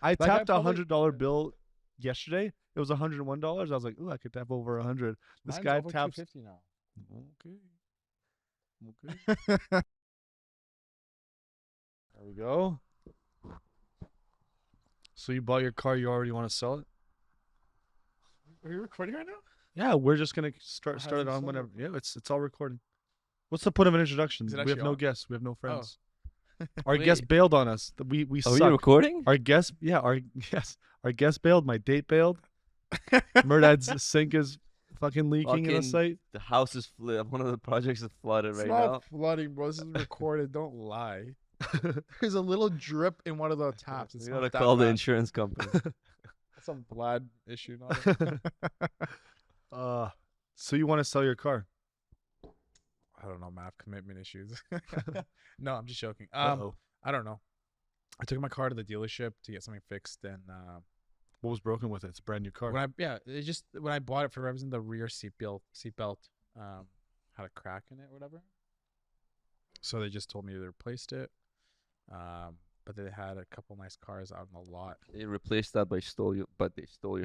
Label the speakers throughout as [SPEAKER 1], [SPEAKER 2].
[SPEAKER 1] I
[SPEAKER 2] Like I
[SPEAKER 1] tapped a
[SPEAKER 2] probably
[SPEAKER 1] $100 bill yesterday. It was $101. I was like, ooh, I could tap over 100. This
[SPEAKER 2] mine's
[SPEAKER 1] guy
[SPEAKER 2] over
[SPEAKER 1] taps.
[SPEAKER 2] 250 now.
[SPEAKER 1] Okay. Okay.
[SPEAKER 2] There
[SPEAKER 1] There we go. So you bought your car. You already want to sell it?
[SPEAKER 2] Are you recording right now?
[SPEAKER 1] Yeah, we're just gonna
[SPEAKER 2] Or has
[SPEAKER 1] start it
[SPEAKER 2] it
[SPEAKER 1] on
[SPEAKER 2] started
[SPEAKER 1] whenever. Yeah,
[SPEAKER 2] recording?
[SPEAKER 1] it's all recording. What's the point of an introduction?
[SPEAKER 2] Is it
[SPEAKER 1] We have
[SPEAKER 2] actually
[SPEAKER 1] no
[SPEAKER 2] on?
[SPEAKER 1] guests. We have no
[SPEAKER 2] Oh.
[SPEAKER 1] friends. Our guest
[SPEAKER 3] Wait,
[SPEAKER 1] bailed on us. We
[SPEAKER 3] are we
[SPEAKER 1] suck.
[SPEAKER 3] recording?
[SPEAKER 1] Our guest, yeah, our yes, our guest bailed. My date bailed. Mehrdad's sink is fucking leaking in the
[SPEAKER 3] Fucking
[SPEAKER 1] site.
[SPEAKER 3] the house is flooded. One of the projects is flooded
[SPEAKER 2] It's
[SPEAKER 3] right
[SPEAKER 2] not
[SPEAKER 3] now.
[SPEAKER 2] flooding, bro. This is recorded. Don't lie. There's a little drip in one of the taps. It's
[SPEAKER 3] We
[SPEAKER 2] not
[SPEAKER 3] gotta
[SPEAKER 2] that
[SPEAKER 3] call the
[SPEAKER 2] bad.
[SPEAKER 3] insurance company.
[SPEAKER 2] That's some Vlad issue, not a-
[SPEAKER 1] uh, so you want to sell your car?
[SPEAKER 2] I don't know, man. I have commitment issues. No, I'm just joking.
[SPEAKER 1] Uh-oh.
[SPEAKER 2] I don't know. I took my car to the dealership to get something fixed, and
[SPEAKER 1] What was broken with it? It's a brand new car.
[SPEAKER 2] when I bought it for reason, the rear seatbelt had a crack in it or whatever. So they just told me they replaced it. But they had a couple nice cars out on the lot.
[SPEAKER 3] They replaced that by they stole your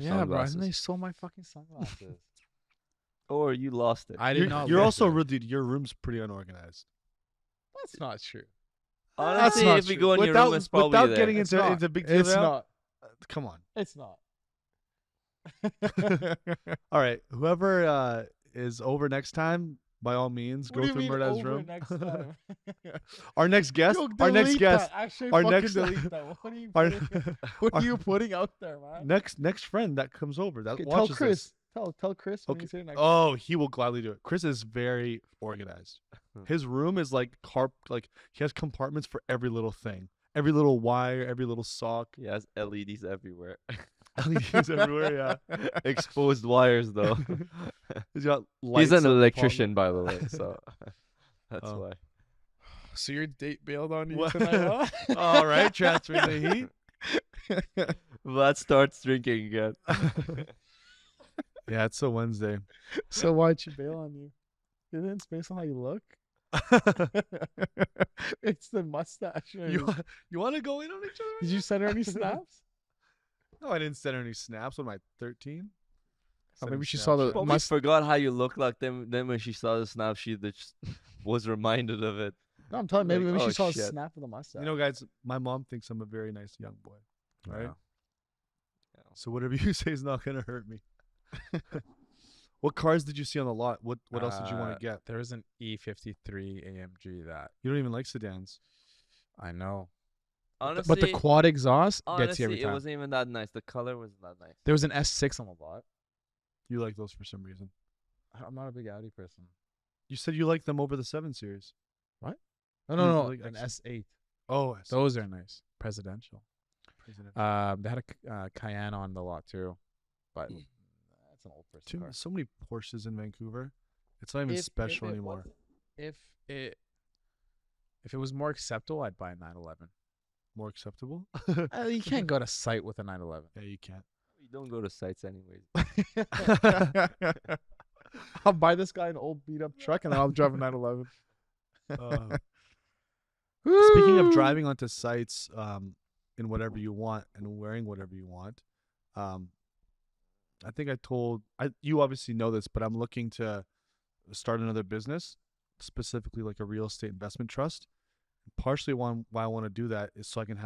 [SPEAKER 2] Yeah, bro.
[SPEAKER 3] sunglasses.
[SPEAKER 2] And they stole my fucking sunglasses.
[SPEAKER 3] Or you lost it.
[SPEAKER 2] I did not.
[SPEAKER 1] You're
[SPEAKER 2] lose
[SPEAKER 1] also
[SPEAKER 2] it.
[SPEAKER 1] really. Your room's pretty unorganized.
[SPEAKER 2] That's not true.
[SPEAKER 3] Honestly,
[SPEAKER 2] not
[SPEAKER 3] if we
[SPEAKER 2] true.
[SPEAKER 3] go in your room, it's probably
[SPEAKER 1] without
[SPEAKER 3] there.
[SPEAKER 1] getting
[SPEAKER 2] It's
[SPEAKER 1] into
[SPEAKER 2] not.
[SPEAKER 1] into big deal.
[SPEAKER 2] It's
[SPEAKER 1] now,
[SPEAKER 2] not.
[SPEAKER 1] Come on.
[SPEAKER 2] It's not.
[SPEAKER 1] All right. Whoever is over next time, by all means,
[SPEAKER 2] What
[SPEAKER 1] go
[SPEAKER 2] do you
[SPEAKER 1] through
[SPEAKER 2] mean
[SPEAKER 1] Mehrdad's
[SPEAKER 2] over
[SPEAKER 1] room.
[SPEAKER 2] next time?
[SPEAKER 1] Our next guest.
[SPEAKER 2] Yo,
[SPEAKER 1] Our next
[SPEAKER 2] delete
[SPEAKER 1] guest.
[SPEAKER 2] that. Actually,
[SPEAKER 1] our
[SPEAKER 2] fucking
[SPEAKER 1] next-
[SPEAKER 2] delete that. What are you
[SPEAKER 1] Our,
[SPEAKER 2] putting, what are you putting out there, man?
[SPEAKER 1] next friend that comes over that
[SPEAKER 2] Okay,
[SPEAKER 1] watches
[SPEAKER 2] tell Chris.
[SPEAKER 1] this.
[SPEAKER 2] Tell Chris when
[SPEAKER 1] Okay.
[SPEAKER 2] he's here next.
[SPEAKER 1] Oh, he will gladly do it. Chris is very organized. His room is like he has compartments for every little thing, every little wire, every little sock.
[SPEAKER 3] He has LEDs everywhere.
[SPEAKER 1] LEDs everywhere. Yeah.
[SPEAKER 3] Exposed wires, though.
[SPEAKER 1] He's got lights.
[SPEAKER 3] He's an
[SPEAKER 1] on the
[SPEAKER 3] electrician, by the way, so that's
[SPEAKER 1] Oh.
[SPEAKER 3] why.
[SPEAKER 2] So your date bailed on you
[SPEAKER 1] What?
[SPEAKER 2] tonight, huh?
[SPEAKER 1] All right, transferring the heat.
[SPEAKER 3] Vlad starts drinking again.
[SPEAKER 1] Yeah, it's a Wednesday.
[SPEAKER 2] So why'd she bail on you? Isn't it based on how you look? It's the mustache.
[SPEAKER 1] You want to go in on each other?
[SPEAKER 2] Did you send her any snaps?
[SPEAKER 1] No, I didn't send her any snaps. What am I, 13?
[SPEAKER 2] Oh, maybe she saw the
[SPEAKER 3] Probably forgot how you look like them. Then when she saw the snap, she just was reminded of it.
[SPEAKER 2] No, I'm telling you, maybe
[SPEAKER 3] Like,
[SPEAKER 2] she
[SPEAKER 3] oh,
[SPEAKER 2] saw a
[SPEAKER 3] shit.
[SPEAKER 2] snap of the mustache.
[SPEAKER 1] You know, guys, my mom thinks I'm a very nice young boy. Right?
[SPEAKER 2] Yeah.
[SPEAKER 1] So whatever you say is not going to hurt me. What cars did you see on the lot? What else did you want to get?
[SPEAKER 2] There was an E53 AMG that
[SPEAKER 1] You don't even like sedans.
[SPEAKER 2] I know.
[SPEAKER 3] Honestly,
[SPEAKER 2] But the quad exhaust gets
[SPEAKER 3] honestly,
[SPEAKER 2] you every
[SPEAKER 3] it
[SPEAKER 2] time.
[SPEAKER 3] wasn't even that nice. The color wasn't that nice.
[SPEAKER 2] There was an S6 on the lot.
[SPEAKER 1] You like those for some reason.
[SPEAKER 2] I'm not a big Audi person.
[SPEAKER 1] You said you like them over the 7 Series.
[SPEAKER 2] No,
[SPEAKER 1] You
[SPEAKER 2] no,
[SPEAKER 1] like
[SPEAKER 2] an
[SPEAKER 1] X-
[SPEAKER 2] S8.
[SPEAKER 1] Oh,
[SPEAKER 2] Those are nice. Presidential.
[SPEAKER 1] President.
[SPEAKER 2] They had a Cayenne on the lot too, but that's an old person car.
[SPEAKER 1] So many Porsches in Vancouver. It's not even special anymore.
[SPEAKER 2] If it was more acceptable, I'd buy a 911.
[SPEAKER 1] More acceptable?
[SPEAKER 2] You can't go to site with a 911.
[SPEAKER 1] Yeah, you can't.
[SPEAKER 3] You don't go to sites anyways.
[SPEAKER 2] I'll buy this guy an old beat up truck and then I'll drive a 911.
[SPEAKER 1] Speaking of driving onto sites in whatever you want and wearing whatever you want, I think you obviously know this, but I'm looking to start another business, specifically like a real estate investment trust. Partially why I want to do that is so I can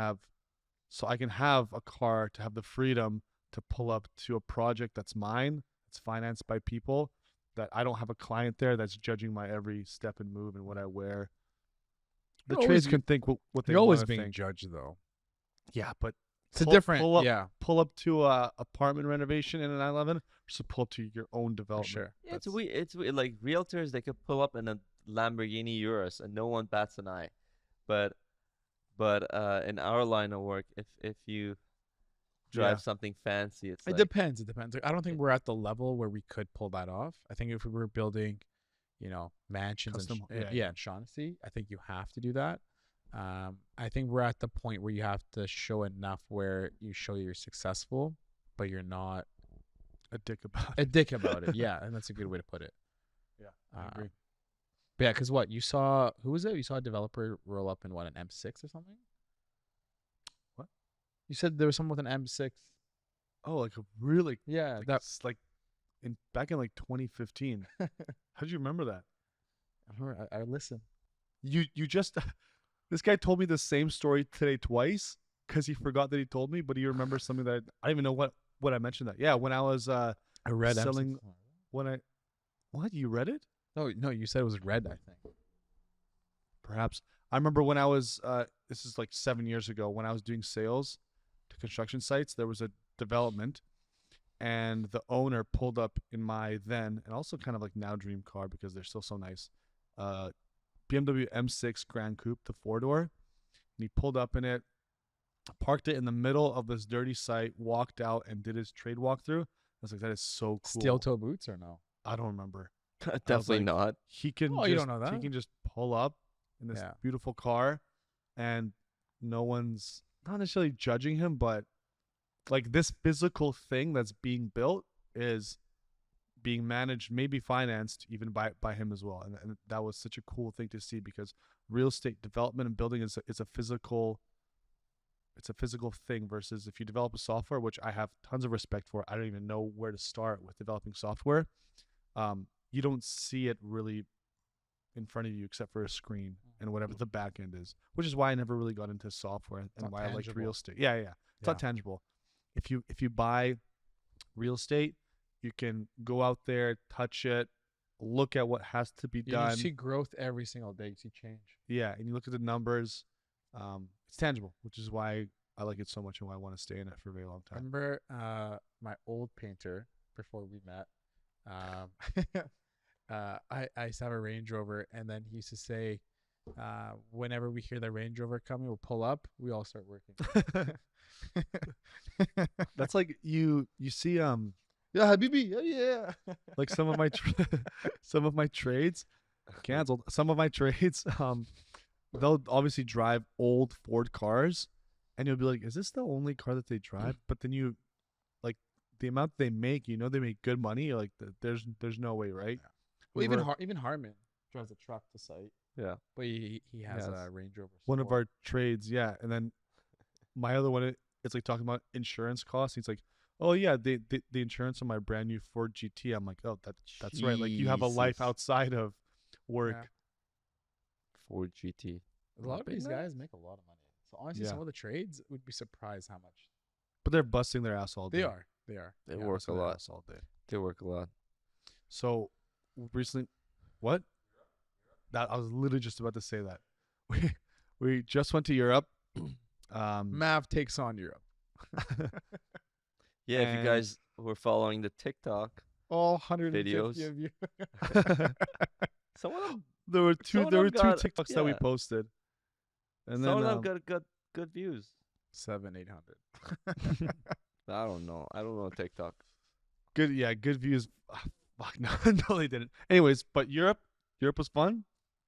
[SPEAKER 1] have a car to have the freedom to pull up to a project that's mine, it's financed by people, that I don't have a client there that's judging my every step and move and what I wear. The
[SPEAKER 2] You're
[SPEAKER 1] trades
[SPEAKER 2] always-
[SPEAKER 1] can think what they
[SPEAKER 2] You're always
[SPEAKER 1] wanna
[SPEAKER 2] being
[SPEAKER 1] think.
[SPEAKER 2] judged though.
[SPEAKER 1] Yeah, but
[SPEAKER 2] It's a different.
[SPEAKER 1] pull up,
[SPEAKER 2] yeah,
[SPEAKER 1] pull up to a apartment renovation in an 911, or just pull up to your own
[SPEAKER 2] for
[SPEAKER 1] development.
[SPEAKER 2] sure.
[SPEAKER 3] Yeah, it's weird. It's weird. Like realtors, they could pull up in a Lamborghini Urus and no one bats an eye. But in our line of work, if you drive
[SPEAKER 1] Yeah.
[SPEAKER 3] something fancy, it's
[SPEAKER 2] It
[SPEAKER 3] like,
[SPEAKER 2] depends. It depends. Like, I don't think we're at the level where we could pull that off. I think if we were building, mansions
[SPEAKER 1] Custom-
[SPEAKER 2] and
[SPEAKER 1] yeah.
[SPEAKER 2] in Shaughnessy, I think you have to do that. I think we're at the point where you have to show enough where you show you're successful, but you're not
[SPEAKER 1] A dick about
[SPEAKER 2] a
[SPEAKER 1] it.
[SPEAKER 2] dick about it. Yeah, and that's a good way to put it.
[SPEAKER 1] Yeah, I agree.
[SPEAKER 2] But yeah, because what you saw, who was it? You saw a developer roll up in what, an M6 or something?
[SPEAKER 1] What?
[SPEAKER 2] You said there was someone with an M6.
[SPEAKER 1] Oh, like a really
[SPEAKER 2] Yeah,
[SPEAKER 1] like,
[SPEAKER 2] that's.
[SPEAKER 1] like in back in like 2015. How'd you remember that?
[SPEAKER 2] I listen.
[SPEAKER 1] You just this guy told me the same story today twice because he forgot that he told me, but he remembers something that I don't even know what I mentioned that. Yeah, when I was
[SPEAKER 2] I read
[SPEAKER 1] selling
[SPEAKER 2] M6.
[SPEAKER 1] when I what you read it?
[SPEAKER 2] No, you said it was red. I think.
[SPEAKER 1] Perhaps I remember when I was this is like 7 years ago when I was doing sales to construction sites. There was a development, and the owner pulled up in my then and also kind of like now dream car because they're still so nice. BMW M6 Grand Coupe, the 4-door, and he pulled up in it, parked it in the middle of this dirty site, walked out, and did his trade walkthrough. I was like, that is so cool.
[SPEAKER 2] Steel toe boots or no?
[SPEAKER 1] I don't remember.
[SPEAKER 3] Definitely
[SPEAKER 1] like,
[SPEAKER 3] not.
[SPEAKER 1] He can
[SPEAKER 2] Oh,
[SPEAKER 1] just
[SPEAKER 2] you don't know that?
[SPEAKER 1] he can just pull up in this
[SPEAKER 2] Yeah.
[SPEAKER 1] beautiful car, and no one's not necessarily judging him, but like this physical thing that's being built is being managed, maybe financed even by him as well. And that was such a cool thing to see because real estate development and building is a physical thing versus if you develop a software, which I have tons of respect for. I don't even know where to start with developing software. You don't see it really in front of you except for a screen and whatever the back end is, which is why I never really got into software and why I liked real estate. Yeah. It's not tangible. If you buy real estate, you can go out there, touch it, look at what has to be done.
[SPEAKER 2] You see growth every single day. You see change.
[SPEAKER 1] Yeah, and you look at the numbers. It's tangible, which is why I like it so much and why I want to stay in it for a very long
[SPEAKER 2] I
[SPEAKER 1] time.
[SPEAKER 2] remember my old painter before we met. I used to have a Range Rover, and then he used to say, whenever we hear the Range Rover coming, we'll pull up. We all start working.
[SPEAKER 1] That's like you see
[SPEAKER 2] yeah, Habibi. Yeah.
[SPEAKER 1] like some of my some of my trades canceled. Some of my trades they'll obviously drive old Ford cars, and you'll be like, is this the only car that they drive? But then you like the amount they make, they make good money. You're like, there's no way, right?
[SPEAKER 2] Yeah. Well, even Harmon drives a truck to site.
[SPEAKER 3] Yeah.
[SPEAKER 2] But he has a Range Rover.
[SPEAKER 1] One of our trades, yeah. And then my other one, it's like talking about insurance costs. He's like, oh yeah, the insurance on my brand new Ford GT. I'm like, oh, that's right. Like you have a life
[SPEAKER 3] Jesus.
[SPEAKER 1] outside of work.
[SPEAKER 2] Yeah.
[SPEAKER 3] Ford GT.
[SPEAKER 2] A lot of these guys make a lot of money. So honestly,
[SPEAKER 1] Yeah.
[SPEAKER 2] some of the trades would be surprised how much.
[SPEAKER 1] But they're busting their ass all day.
[SPEAKER 2] They are.
[SPEAKER 3] They
[SPEAKER 1] Yeah,
[SPEAKER 3] work a
[SPEAKER 1] busting their
[SPEAKER 3] lot.
[SPEAKER 1] ass all day.
[SPEAKER 3] They work a lot.
[SPEAKER 1] So recently, what? That I was literally just about to say that. We just went to Europe.
[SPEAKER 2] Mav takes on Europe.
[SPEAKER 3] Yeah, if you
[SPEAKER 1] And-
[SPEAKER 3] guys were following the TikTok,
[SPEAKER 2] All 150
[SPEAKER 3] Videos.
[SPEAKER 2] of you.
[SPEAKER 3] some of them,
[SPEAKER 1] There were
[SPEAKER 3] Some
[SPEAKER 1] two
[SPEAKER 3] of them
[SPEAKER 1] two
[SPEAKER 3] got-
[SPEAKER 1] TikToks that we
[SPEAKER 3] yeah.
[SPEAKER 1] posted. And
[SPEAKER 3] some
[SPEAKER 1] then
[SPEAKER 3] of them got good views.
[SPEAKER 2] 700-800.
[SPEAKER 3] I don't know. I don't know TikTok.
[SPEAKER 1] good views. Fuck no, no they didn't. Anyways, but Europe was fun.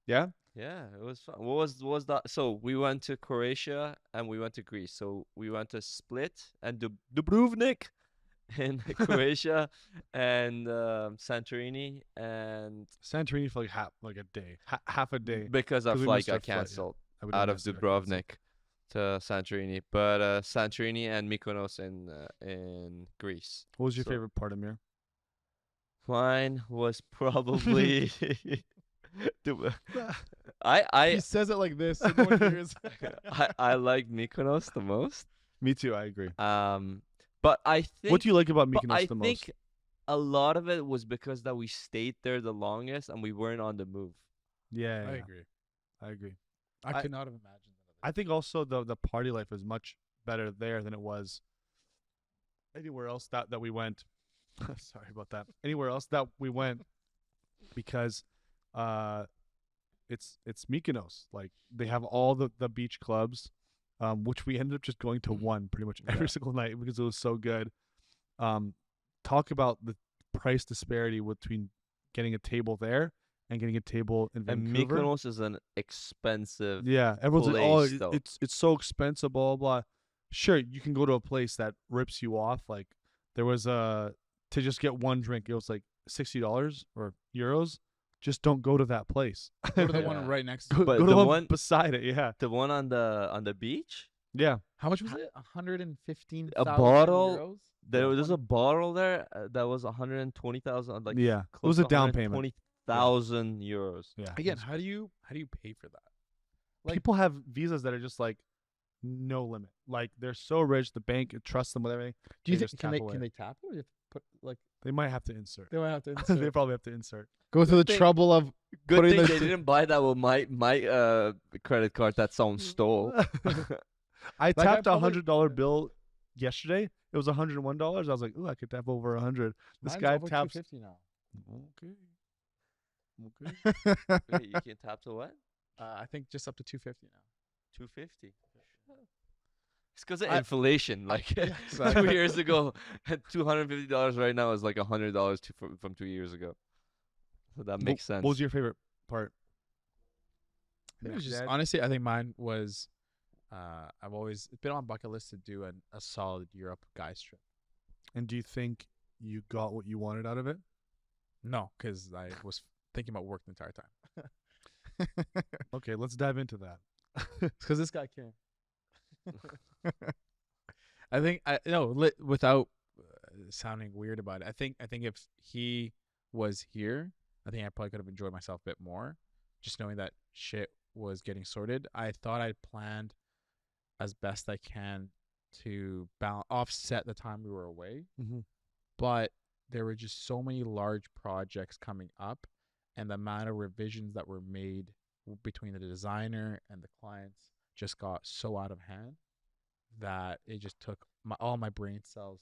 [SPEAKER 1] Yeah.
[SPEAKER 3] Yeah, it was fun. What was that? So we went to Croatia and we went to Greece. So we went to Split and Dubrovnik in Croatia and Santorini, and
[SPEAKER 1] Santorini for like a day, half a day.
[SPEAKER 3] because our
[SPEAKER 1] 'Cause we
[SPEAKER 3] flight
[SPEAKER 1] missed our
[SPEAKER 3] got
[SPEAKER 1] flight, yeah.
[SPEAKER 3] canceled
[SPEAKER 1] We
[SPEAKER 3] out
[SPEAKER 1] didn't
[SPEAKER 3] of
[SPEAKER 1] miss it, I canceled.
[SPEAKER 3] Dubrovnik to Santorini, but Santorini and Mykonos in Greece.
[SPEAKER 1] What was your
[SPEAKER 3] So-
[SPEAKER 1] favorite part, Amir?
[SPEAKER 3] Mine was probably I
[SPEAKER 2] He says it like this. So no one hears.
[SPEAKER 3] I like Mykonos the most.
[SPEAKER 1] Me too. I agree.
[SPEAKER 3] But I think
[SPEAKER 1] What do you like about
[SPEAKER 3] but
[SPEAKER 1] Mykonos
[SPEAKER 3] I
[SPEAKER 1] the
[SPEAKER 3] think
[SPEAKER 1] most?
[SPEAKER 3] a lot of it was because that we stayed there the longest and we weren't on the move.
[SPEAKER 1] Yeah,
[SPEAKER 2] I
[SPEAKER 1] yeah,
[SPEAKER 2] agree.
[SPEAKER 1] I agree.
[SPEAKER 2] I
[SPEAKER 1] I-
[SPEAKER 2] could not have imagined that.
[SPEAKER 1] I think also the party life is much better there than it was anywhere else that we went. Sorry about that. Anywhere else that we went, because it's Mykonos. Like they have all the beach clubs, which we ended up just going to one pretty much every single night because it was so good. Talk about the price disparity between getting a table there and getting a table in
[SPEAKER 3] And
[SPEAKER 1] Vancouver.
[SPEAKER 3] Mykonos is an expensive.
[SPEAKER 1] Yeah, everyone's like, "Oh,
[SPEAKER 3] place, though.
[SPEAKER 1] it's so expensive." Blah blah. Sure, you can go to a place that rips you off. Like there was to just get one drink, it was like $60 or euros. Just don't go to that place.
[SPEAKER 2] Go to the
[SPEAKER 3] Yeah.
[SPEAKER 2] one right next to
[SPEAKER 1] Go,
[SPEAKER 2] you.
[SPEAKER 3] But
[SPEAKER 1] go to
[SPEAKER 3] the
[SPEAKER 1] one
[SPEAKER 3] one-
[SPEAKER 1] beside it. Yeah,
[SPEAKER 3] The one on the beach.
[SPEAKER 1] Yeah.
[SPEAKER 2] How much was it? 115,000
[SPEAKER 3] A bottle.
[SPEAKER 2] euros.
[SPEAKER 3] There
[SPEAKER 1] Yeah.
[SPEAKER 3] was a bottle there that was 120,000, like
[SPEAKER 1] Yeah. It
[SPEAKER 3] close
[SPEAKER 1] was
[SPEAKER 3] to
[SPEAKER 1] a down payment.
[SPEAKER 3] 120,000 euros.
[SPEAKER 1] Yeah.
[SPEAKER 2] Again,
[SPEAKER 1] It's-
[SPEAKER 2] how do you pay for that? Like,
[SPEAKER 1] people have visas that are just like no limit. Like they're so rich, the bank trusts them with everything.
[SPEAKER 2] do you
[SPEAKER 1] they
[SPEAKER 2] think
[SPEAKER 1] just
[SPEAKER 2] can
[SPEAKER 1] tap
[SPEAKER 2] they
[SPEAKER 1] away.
[SPEAKER 2] can they tap it or you have to put like
[SPEAKER 1] They might have to insert.
[SPEAKER 2] they might have to
[SPEAKER 1] They
[SPEAKER 2] insert,
[SPEAKER 1] probably have to insert.
[SPEAKER 2] go through the
[SPEAKER 3] thing-
[SPEAKER 2] trouble of
[SPEAKER 3] Good
[SPEAKER 2] putting
[SPEAKER 3] thing
[SPEAKER 2] the
[SPEAKER 3] they didn't buy that with my credit card that someone stole.
[SPEAKER 1] I
[SPEAKER 2] guy
[SPEAKER 1] tapped a
[SPEAKER 2] probably-
[SPEAKER 1] $100 bill yesterday. It was $101. I was like, ooh, I could tap over 100. This
[SPEAKER 2] Mine's
[SPEAKER 1] guy
[SPEAKER 2] over
[SPEAKER 1] taps.
[SPEAKER 2] 250 now.
[SPEAKER 1] Okay. Okay.
[SPEAKER 3] Wait, you can tap to what?
[SPEAKER 2] I think just up to 250 now.
[SPEAKER 3] 250. It's because of
[SPEAKER 2] I-
[SPEAKER 3] inflation. Like
[SPEAKER 2] yeah, exactly.
[SPEAKER 3] 2 years ago, $250 right now is like $100 from 2 years ago. So that makes sense.
[SPEAKER 1] What was your favorite part?
[SPEAKER 2] It was just
[SPEAKER 1] Mehrdad?
[SPEAKER 2] honestly, I think mine was. I've always it's been on my bucket list to do a solid Europe guys trip.
[SPEAKER 1] And do you think you got what you wanted out of it?
[SPEAKER 2] No, because I was thinking about work the entire time.
[SPEAKER 1] Okay, let's dive into that.
[SPEAKER 2] It's because this guy came. I think without sounding weird about it. I think if he was here, I think I probably could have enjoyed myself a bit more. Just knowing that shit was getting sorted, I thought I'd planned as best I can to offset the time we were away.
[SPEAKER 1] Mm-hmm.
[SPEAKER 2] But there were just so many large projects coming up, and the amount of revisions that were made between the designer and the clients just got so out of hand that it just took all my brain cells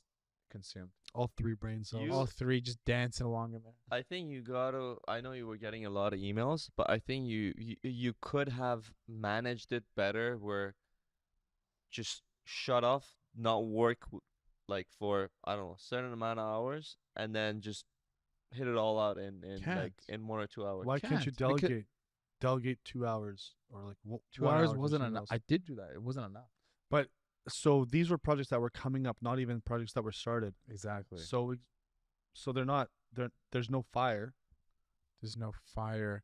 [SPEAKER 2] consumed.
[SPEAKER 1] All three brain cells.
[SPEAKER 3] You-
[SPEAKER 2] All three just dancing along in there.
[SPEAKER 3] I think you gotta. I know you were getting a lot of emails, but I think you could have managed it better. Where just shut off, not work like for I don't know certain amount of hours, and then just hit it all out in
[SPEAKER 2] Can't.
[SPEAKER 3] like in 1 or 2 hours.
[SPEAKER 1] Why can't you
[SPEAKER 2] Can't, because-
[SPEAKER 1] delegate? Delegate 2 hours or like
[SPEAKER 2] 2
[SPEAKER 1] 1
[SPEAKER 2] hours
[SPEAKER 1] hour to
[SPEAKER 2] wasn't
[SPEAKER 1] someone
[SPEAKER 2] enough.
[SPEAKER 1] else.
[SPEAKER 2] I did do that. It wasn't enough.
[SPEAKER 1] But so these were projects that were coming up, not even projects that were started.
[SPEAKER 2] Exactly.
[SPEAKER 1] So they're not. There's no fire.
[SPEAKER 2] There's no fire.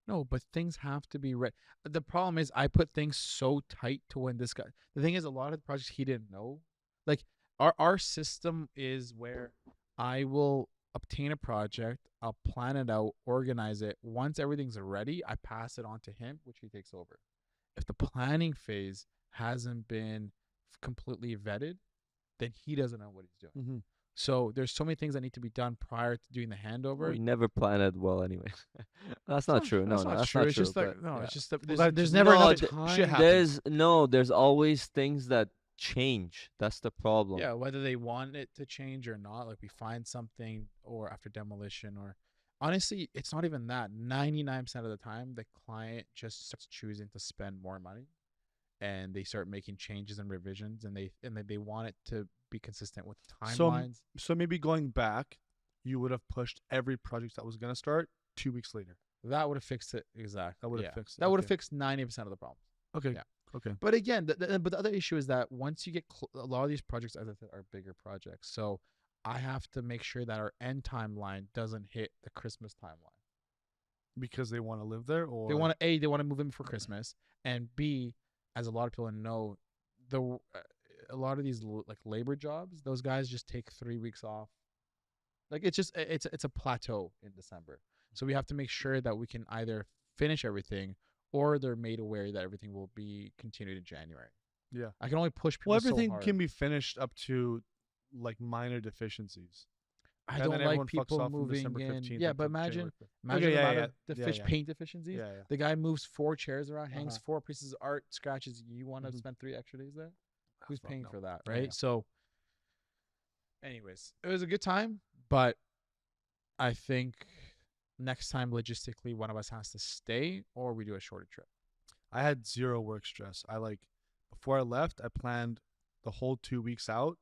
[SPEAKER 2] No, but things have to be ready. The problem is I put things so tight to when this guy. The thing is, a lot of the projects he didn't know. Like our system is where I will obtain a project, I'll plan it out, organize it. Once everything's ready, I pass it on to him, which he takes over. If the planning phase hasn't been completely vetted, then he doesn't know what he's doing.
[SPEAKER 1] Mm-hmm.
[SPEAKER 2] So there's so many things that need to be done prior to doing the handover.
[SPEAKER 3] We never planned it well anyway. That's not true. No,
[SPEAKER 2] That's
[SPEAKER 3] no,
[SPEAKER 2] not
[SPEAKER 3] that's
[SPEAKER 2] true.
[SPEAKER 3] not
[SPEAKER 2] It's
[SPEAKER 3] true.
[SPEAKER 2] just like
[SPEAKER 3] but
[SPEAKER 2] no,
[SPEAKER 3] yeah.
[SPEAKER 2] it's just that
[SPEAKER 1] that's
[SPEAKER 2] there's
[SPEAKER 1] just-
[SPEAKER 2] never
[SPEAKER 3] No,
[SPEAKER 2] enough
[SPEAKER 3] th-
[SPEAKER 2] time.
[SPEAKER 1] shit happens.
[SPEAKER 3] There's always things that change. That's the problem.
[SPEAKER 2] Yeah, whether they want it to change or not, like we find something or after demolition or honestly, it's not even that. 99% of the time the client just starts choosing to spend more money and they start making changes and revisions and they want it to be consistent with
[SPEAKER 1] So,
[SPEAKER 2] timelines.
[SPEAKER 1] So maybe going back, you would have pushed every project that was gonna start 2 weeks later.
[SPEAKER 2] That would have fixed it. Exactly.
[SPEAKER 1] That would have
[SPEAKER 2] Yeah.
[SPEAKER 1] fixed it.
[SPEAKER 2] That would have
[SPEAKER 1] Okay.
[SPEAKER 2] fixed 90% of the problems.
[SPEAKER 1] Okay.
[SPEAKER 2] Yeah.
[SPEAKER 1] Okay.
[SPEAKER 2] But again, but the other issue is that once you get a lot of these projects, as I said, are bigger projects. So I have to make sure that our end timeline doesn't hit the Christmas timeline.
[SPEAKER 1] Because they want to live there, or
[SPEAKER 2] They want to they want to move in for Christmas, and B, as a lot of people know, a lot of these like labor jobs, those guys just take 3 weeks off. Like it's just it's a plateau in December. So we have to make sure that we can either finish everything or they're made aware that everything will be continued in January.
[SPEAKER 1] Yeah.
[SPEAKER 2] I can only push people.
[SPEAKER 1] Well,
[SPEAKER 2] so
[SPEAKER 1] everything
[SPEAKER 2] hard.
[SPEAKER 1] can be finished up to like minor deficiencies.
[SPEAKER 2] I
[SPEAKER 1] And
[SPEAKER 2] don't
[SPEAKER 1] then
[SPEAKER 2] like
[SPEAKER 1] everyone fucks
[SPEAKER 2] people
[SPEAKER 1] off on
[SPEAKER 2] moving
[SPEAKER 1] December
[SPEAKER 2] in.
[SPEAKER 1] 15th
[SPEAKER 2] Yeah, but
[SPEAKER 1] until
[SPEAKER 2] imagine
[SPEAKER 1] January 5th.
[SPEAKER 2] the
[SPEAKER 1] yeah,
[SPEAKER 2] amount
[SPEAKER 1] yeah,
[SPEAKER 2] of
[SPEAKER 1] yeah, yeah.
[SPEAKER 2] paint deficiencies.
[SPEAKER 1] Yeah, yeah.
[SPEAKER 2] The guy moves 4 chairs around, hangs
[SPEAKER 1] Uh-huh.
[SPEAKER 2] 4 pieces of art, scratches. You want to
[SPEAKER 1] Mhm.
[SPEAKER 2] spend 3 extra days there? Who's
[SPEAKER 1] fuck
[SPEAKER 2] paying
[SPEAKER 1] no.
[SPEAKER 2] for that,
[SPEAKER 1] Yeah,
[SPEAKER 2] right?
[SPEAKER 1] yeah.
[SPEAKER 2] So, anyways, it was a good time, but I think next time logistically one of us has to stay or we do a shorter trip.
[SPEAKER 1] I had zero work stress. Before I left, I planned the whole 2 weeks out.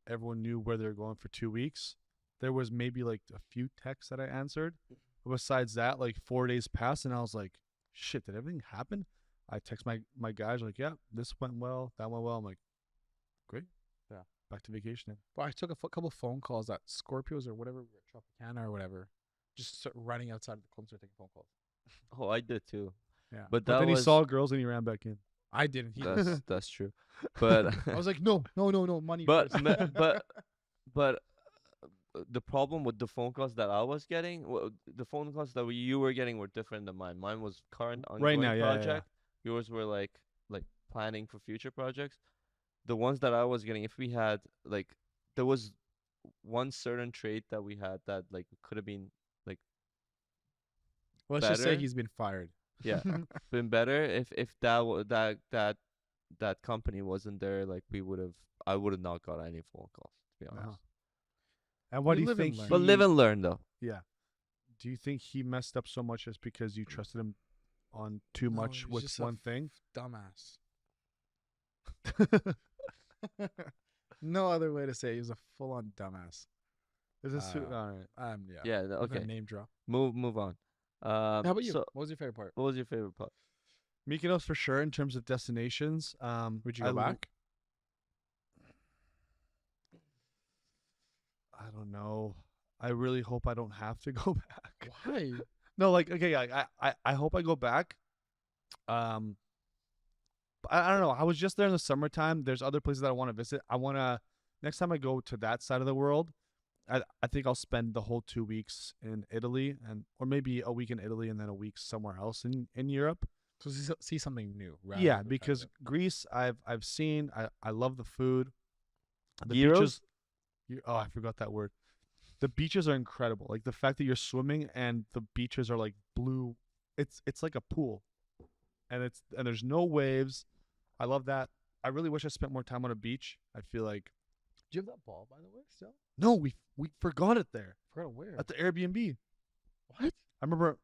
[SPEAKER 1] Everyone knew where they were going for 2 weeks. There was maybe like a few texts that I answered. But besides that, like 4 days passed, and I was like, "Shit, did everything happen?" I text my guys like, "Yeah, this went well, that went well." I'm like, "Great,
[SPEAKER 2] Yeah.
[SPEAKER 1] back to vacationing."
[SPEAKER 2] But I took a couple phone calls at Scorpios or whatever, Tropicana or whatever, just start running outside of the club, start taking phone calls.
[SPEAKER 3] Oh, I did too.
[SPEAKER 2] Yeah.
[SPEAKER 3] But
[SPEAKER 1] But
[SPEAKER 3] that
[SPEAKER 1] then he
[SPEAKER 3] was
[SPEAKER 1] saw girls and he ran back in.
[SPEAKER 2] I didn't. He
[SPEAKER 3] That's true. But
[SPEAKER 2] I was like, no, money
[SPEAKER 3] but
[SPEAKER 2] first.
[SPEAKER 3] but the problem with the phone calls that I was getting, the phone calls that you were getting were different than mine. Mine was current
[SPEAKER 1] Right
[SPEAKER 3] ongoing
[SPEAKER 1] now, yeah, yeah, yeah.
[SPEAKER 3] project. Yours were like planning for future projects. The ones that I was getting, if we had like, there was one certain trait that we had that like could have been like
[SPEAKER 2] Let's just say
[SPEAKER 3] better.
[SPEAKER 2] he's been fired.
[SPEAKER 3] Yeah, been better if that company wasn't there. Like I would have not got any phone calls, to be honest.
[SPEAKER 1] Uh-huh. And what
[SPEAKER 2] We
[SPEAKER 1] do you
[SPEAKER 2] live and
[SPEAKER 1] think?
[SPEAKER 2] learn.
[SPEAKER 3] But live and learn, though.
[SPEAKER 1] Yeah. Do you think he messed up so much just because you trusted him on too
[SPEAKER 2] No,
[SPEAKER 1] much
[SPEAKER 2] he was
[SPEAKER 1] with
[SPEAKER 2] just
[SPEAKER 1] one thing?
[SPEAKER 2] Dumbass. No other way to say it. He was a full-on dumbass.
[SPEAKER 1] Is this
[SPEAKER 2] Uh,
[SPEAKER 1] all right?
[SPEAKER 2] Yeah.
[SPEAKER 3] Yeah.
[SPEAKER 2] With a
[SPEAKER 3] Okay.
[SPEAKER 2] name drop.
[SPEAKER 3] Move on.
[SPEAKER 2] How about you?
[SPEAKER 3] So
[SPEAKER 2] What was your favorite part?
[SPEAKER 3] what was your favorite part?
[SPEAKER 1] Mykonos for sure in terms of destinations.
[SPEAKER 2] Would you go back?
[SPEAKER 1] I don't know. I really hope I don't have to go back.
[SPEAKER 2] Why?
[SPEAKER 1] No, like okay, I hope I go back. I don't know. I was just there in the summertime. There's other places that I want to visit. I want to next time I go to that side of the world, I think I'll spend the whole 2 weeks in Italy or maybe a week in Italy and then a week somewhere else in Europe.
[SPEAKER 2] So see something new.
[SPEAKER 1] Yeah, because Greece I've seen. I love the food. The
[SPEAKER 3] Gyros?
[SPEAKER 1] beaches. Oh, I forgot that word. The beaches are incredible. Like the fact that you're swimming and the beaches are like blue. It's like a pool, and there's no waves. I love that. I really wish I spent more time on a beach. I feel like
[SPEAKER 2] Do you have that ball, by the way, still?
[SPEAKER 1] no, we forgot it there
[SPEAKER 2] Forgot where.
[SPEAKER 1] at the Airbnb.
[SPEAKER 2] What?
[SPEAKER 1] I remember